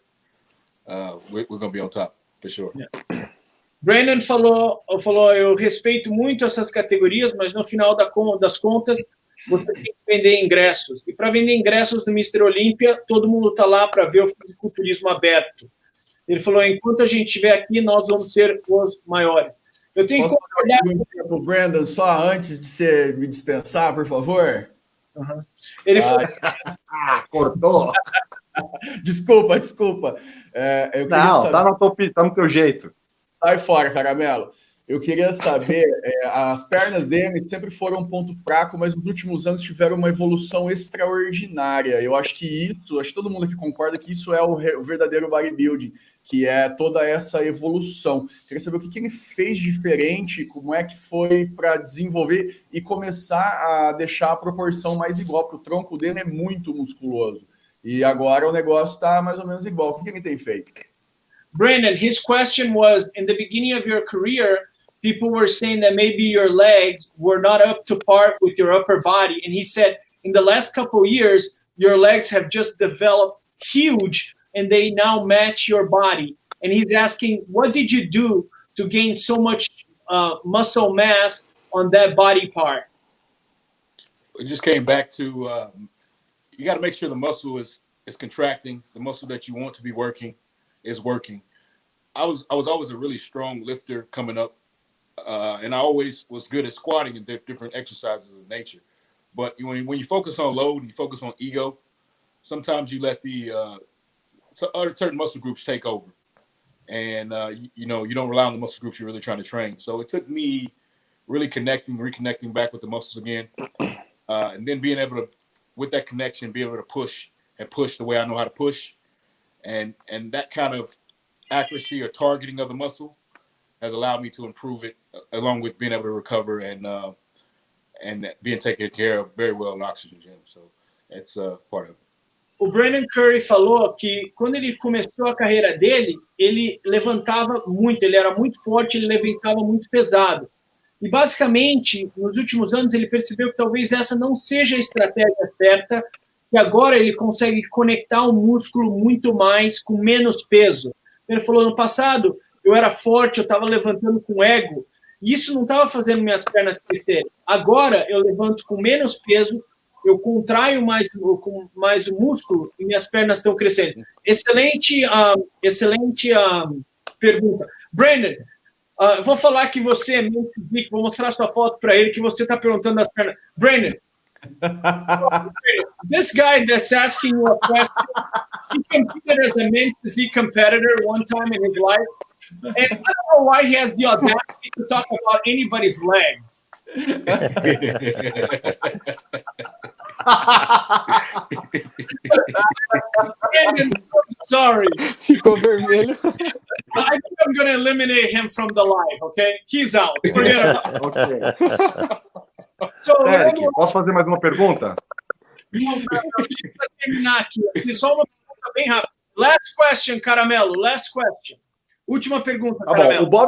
we're going to be on top for sure. Yeah. Brandon falou, eu respeito muito essas categorias, mas no final das contas, você tem que vender ingressos. E para vender ingressos no Mr. Olympia, todo mundo está lá para ver o fisiculturismo aberto. Ele falou, enquanto a gente estiver aqui, nós vamos ser os maiores. Eu tenho que concordar com o Brandon, só antes de você me dispensar, por favor. Uhum. Ele falou... cortou. Desculpa. Não, tá no teu jeito. Sai fora, caramelo. Eu queria saber, as pernas dele sempre foram um ponto fraco, mas nos últimos anos tiveram uma evolução extraordinária. Eu acho que todo mundo aqui concorda que isso é o verdadeiro bodybuilding, que é toda essa evolução. Queria saber o que ele fez diferente, como é que foi para desenvolver e começar a deixar a proporção mais igual, porque o tronco dele é muito musculoso. E agora o negócio está mais ou menos igual. O que ele tem feito? Brandon, his question was, in the beginning of your career, people were saying that maybe your legs were not up to par with your upper body. And he said, in the last couple of years, your legs have just developed huge and they now match your body. And he's asking, what did you do to gain so much muscle mass on that body part? It just came back to, you got to make sure the muscle is contracting. The muscle that you want to be working is working. I was always a really strong lifter coming up. And I always was good at squatting and different exercises of nature. But when you focus on load and you focus on ego, sometimes you let certain muscle groups take over. And, you don't rely on the muscle groups you're really trying to train. So it took me really reconnecting back with the muscles again. And then being able to, with that connection, be able to push the way I know how to push. And that kind of accuracy or targeting of the muscle has allowed me to improve it, along with being able to recover and being taken care of very well in oxygen gym. So it's part of it. O Brandon Curry falou que quando ele começou a carreira dele, ele levantava muito, ele era muito forte, ele levantava muito pesado. E basicamente, nos últimos anos, ele percebeu que talvez essa não seja a estratégia certa, que agora ele consegue conectar o músculo muito mais com menos peso. Ele falou, no passado, eu era forte, eu estava levantando com ego, e isso não estava fazendo minhas pernas crescerem. Agora, eu levanto com menos peso, eu contraio mais o músculo e minhas pernas estão crescendo. Excelente pergunta. Brandon, eu vou falar que você é muito rico, vou mostrar sua foto para ele, que você está perguntando das pernas. Brandon, this guy that's asking you a question, he competed as a men's physique competitor one time in his life, and I don't know why he has the audacity to talk about anybody's legs. Brandon, I'm sorry. Ficou vermelho. I think I'm going to eliminate him from the live, okay? He's out. Forget about it. Ok. So, Eric, posso fazer mais uma pergunta? Não, deixa eu terminar aqui. Só uma pergunta bem rápida. Last question, Caramelo. Last question. Última pergunta, Tá Caramelo. bom,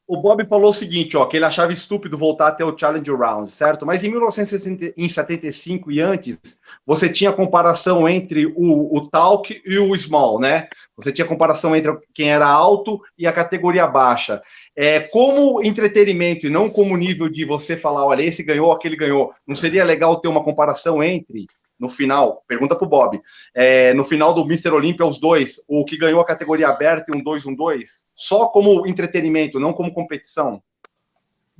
o Bob falou o seguinte, ó, que ele achava estúpido voltar até o Challenge Round, certo? Mas em 1975 e antes, você tinha comparação entre o Talk e o Small, né? Você tinha comparação entre quem era alto e a categoria baixa. Como entretenimento e não como nível de você falar, olha, esse ganhou, aquele ganhou, não seria legal ter uma comparação entre... No final, pergunta pro Bob, no final do Mr. Olympia, os dois, o que ganhou a categoria aberta e um 2-1-2, só como entretenimento, não como competição?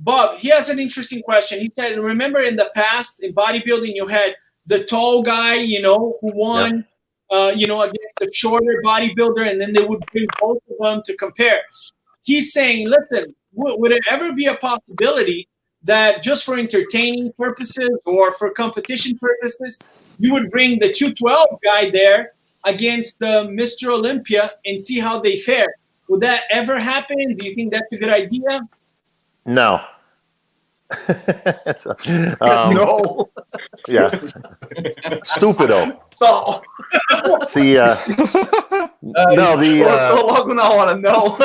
Bob, he has an interesting question. He said, remember in the past in bodybuilding, you had the tall guy, who won, against the shorter bodybuilder, and then they would bring both of them to compare. He's saying, listen, would it ever be a possibility that just for entertaining purposes or for competition purposes, you would bring the 212 guy there against the Mr. Olympia and see how they fare? Would that ever happen? Do you think that's a good idea? No. No. Yeah. Stupido. No. See, no, Tô logo na hora, no.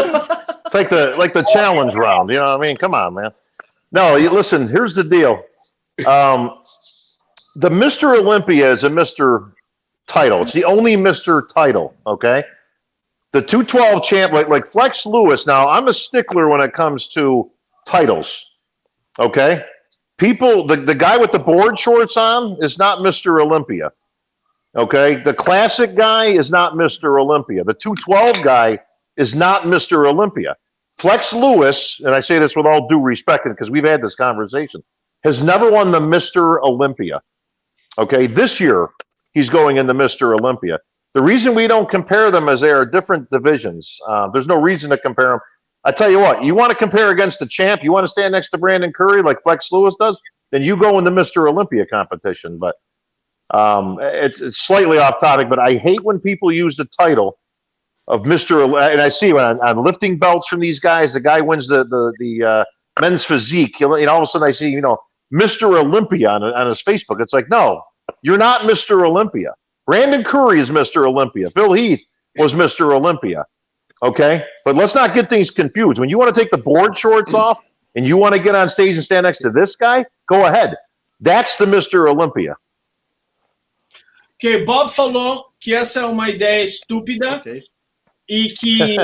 it's like the challenge round. You know what I mean? Come on, man. No, listen. Here's the deal. The Mr. Olympia is a Mr. title. It's the only Mr. title. Okay. The 212 champ, like Flex Lewis. Now, I'm a stickler when it comes to titles. Okay. People, the guy with the board shorts on is not Mr. Olympia. Okay. The classic guy is not Mr. Olympia. The 212 guy is not Mr. Olympia. Flex Lewis, and I say this with all due respect because we've had this conversation, has never won the Mr. Olympia. Okay. This year, he's going in the Mr. Olympia. The reason we don't compare them is they are different divisions. There's no reason to compare them. I tell you what, you want to compare against the champ, you want to stand next to Brandon Curry like Flex Lewis does, then you go in the Mr. Olympia competition. But it's slightly off topic, but I hate when people use the title of Mr. And I see on lifting belts from these guys, the guy wins the men's physique. All of a sudden I see, Mr. Olympia on his Facebook. It's like, no, you're not Mr. Olympia. Brandon Curry is Mr. Olympia. Phil Heath was Mr. Olympia. Okay? But let's not get things confused. When you want to take the board shorts off and you want to get on stage and stand next to this guy, go ahead. That's the Mr. Olympia. Ok, Bob falou que essa é uma ideia estúpida e que...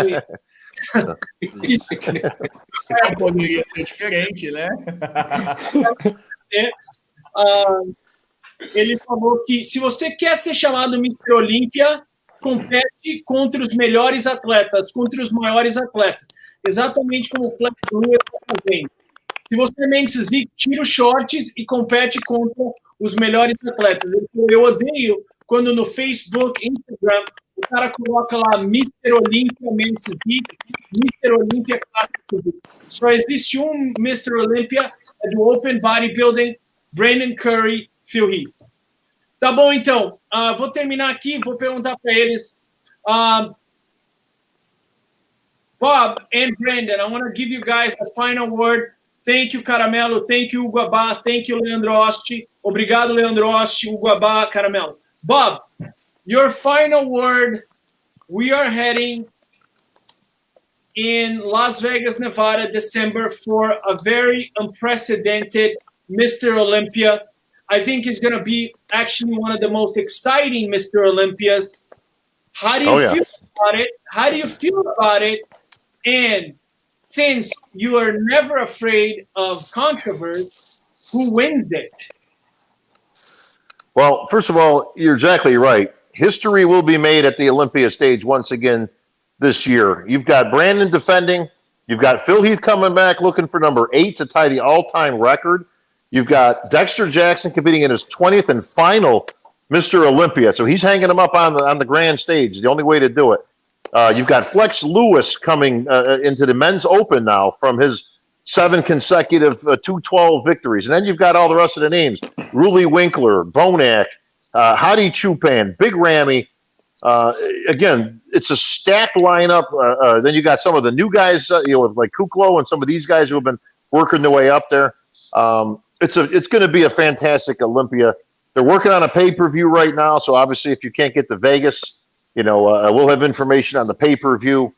Poderia ser diferente, né? Ele falou que se você quer ser chamado Mr. Olympia, compete contra os melhores atletas, contra os maiores atletas. Exatamente como o Flex Lewis está fazendo. Se você é men's physique, tira os shorts e compete contra os melhores atletas. Eu odeio quando no Facebook, Instagram, o cara coloca lá Mr. Olympia men's physique, Mr. Olympia classic physique. Só existe um Mr. Olympia, é do Open Bodybuilding, Brandon Curry, Phil Heath. Tá bom, então. Vou terminar aqui, vou perguntar para eles. Bob and Brandon, I want to give you guys the final word. Thank you, Caramelo. Thank you, Hugo Abá. Thank you, Leandro Osti. Obrigado, Leandro Osti, Hugo Abá, Caramelo. Bob, your final word. We are heading in Las Vegas, Nevada, December for a very unprecedented Mr. Olympia. I think it's going to be actually one of the most exciting Mr. Olympias. How do you feel about it? How do you feel about it? And since you are never afraid of controversy, who wins it? Well, first of all, you're exactly right. History will be made at the Olympia stage once again this year. You've got Brandon defending. You've got Phil Heath coming back looking for number 8 to tie the all-time record. You've got Dexter Jackson competing in his 20th and final Mr. Olympia. So he's hanging him up on the grand stage, the only way to do it. You've got Flex Lewis coming into the men's open now from his 7 consecutive 212 victories. And then you've got all the rest of the names. Ruli Winkler, Bonac, Hadi Chupan, Big Ramy. Again, it's a stacked lineup. Then you got some of the new guys, like Kuklo and some of these guys who have been working their way up there. It's going to be a fantastic Olympia. They're working on a pay-per-view right now, so obviously if you can't get to Vegas, we'll have information on the pay-per-view.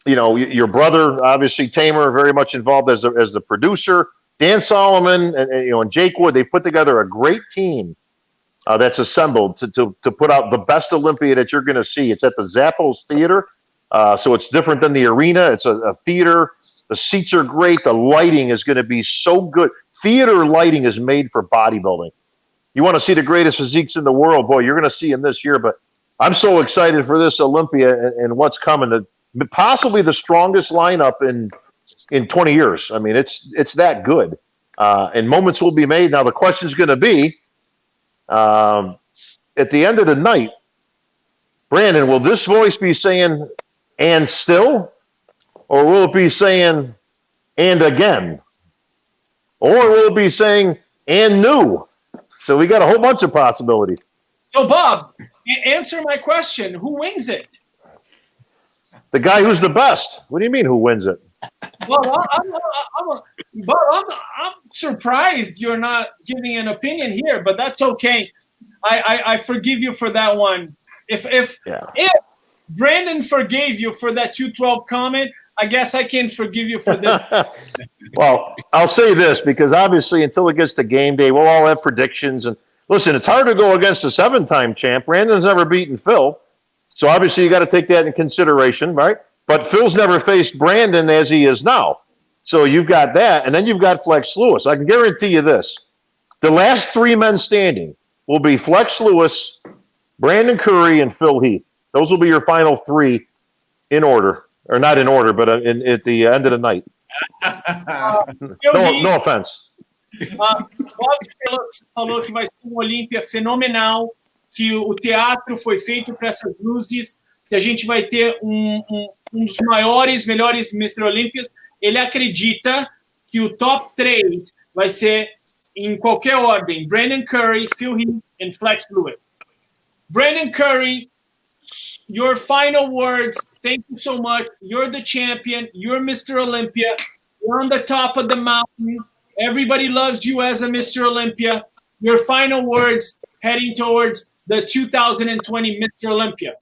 Your brother, obviously Tamer, very much involved as the producer. Dan Solomon and Jake Wood, they put together a great team that's assembled to put out the best Olympia that you're going to see. It's at the Zappos Theater, so it's different than the arena. It's a theater. The seats are great. The lighting is going to be so good. Theater lighting is made for bodybuilding. You want to see the greatest physiques in the world, boy, you're going to see them this year. But I'm so excited for this Olympia and what's coming. Possibly the strongest lineup in in 20 years. I mean, it's that good. And moments will be made. Now, the question is going to be, at the end of the night, Brandon, will this voice be saying, and still? Or will it be saying, and again? Or will it be saying, and new? So we got a whole bunch of possibilities. So, Bob, answer my question. Who wins it? The guy who's the best. What do you mean, who wins it? Well, I'm surprised you're not giving an opinion here, but that's okay. I forgive you for that one. If Brandon forgave you for that 212 comment, I guess I can forgive you for this. Well, I'll say this, because obviously until it gets to game day, we'll all have predictions. And listen, it's hard to go against a 7-time champ. Brandon's never beaten Phil. So obviously you got to take that in consideration, right? But Phil's never faced Brandon as he is now. So you've got that. And then you've got Flex Lewis. I can guarantee you this. The last 3 men standing will be Flex Lewis, Brandon Curry, and Phil Heath. Those will be your final 3 in order. Or not in order, but at the end of the night. No offense. Bob falou que vai ser Olympia fenomenal, que o teatro foi feito para essas luzes, que a gente vai ter um dos maiores, melhores Mr. Olympias. Ele acredita que o top 3 vai ser em qualquer ordem: Brandon Curry, Phil Heath, and Flex Lewis. Brandon Curry, your final words. Thank you so much. You're the champion. You're Mr. Olympia. You're on the top of the mountain. Everybody loves you as a Mr. Olympia. Your final words heading towards the 2020 Mr. Olympia.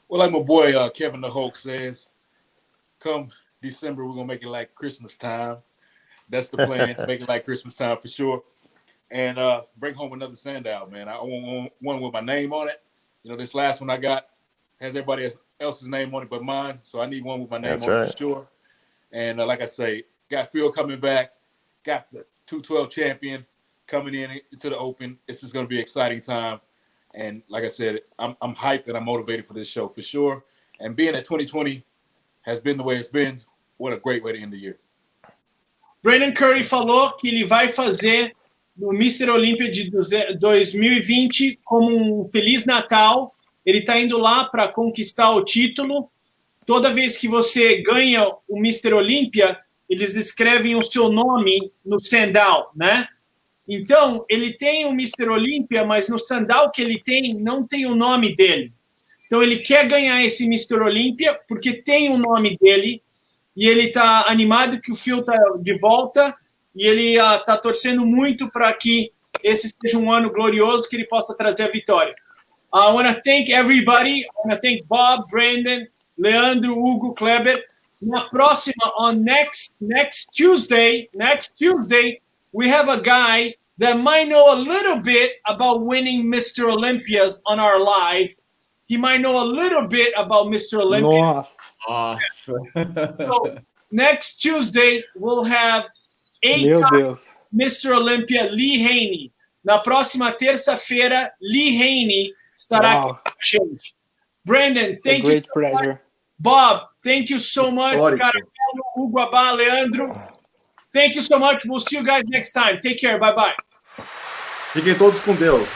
Well, like my boy Kevin the Hulk says, come December, we're going to make it like Christmas time. That's the plan. Make it like Christmas time for sure. And bring home another Sandow, man. I want one with my name on it. You know, this last one I got has everybody else's name on it but mine. So I need one with my name on it for sure. And like I say, got Phil coming back, got the 212 champion coming into the Open. This is going to be an exciting time. And like I said, I'm hyped and I'm motivated for this show for sure. And being that 2020 has been the way it's been, what a great way to end the year. Brandon Curry falou que ele vai fazer no Mr. Olympia de 2020 como um Feliz Natal. Ele está indo lá para conquistar o título. Toda vez que você ganha o Mr. Olympia, eles escrevem o seu nome no sandal, né? Então, ele tem o Mr. Olympia, mas no sandal que ele tem, não tem o nome dele. Então, ele quer ganhar esse Mr. Olympia porque tem o nome dele e ele está animado que o Phil está de volta e ele está torcendo muito para que esse seja um ano glorioso, que ele possa trazer a vitória. I want to thank everybody. I want to thank Bob, Brandon, Leandro, Hugo, Kleber. Na próxima, on next Tuesday, we have a guy that might know a little bit about winning Mr. Olympias on our live. He might know a little bit about Mr. Olympia. Nossa. So next Tuesday, we'll have 8-time Mr. Olympia, Lee Haney. Na próxima terça-feira, Lee Haney estará aqui com a gente. Brandon, thank you. Pleasure. Bob, thank you so much. Carmelo, Hugo Abá, Leandro. Thank you so much. We'll see you guys next time. Take care. Bye-bye. Fiquem todos com Deus.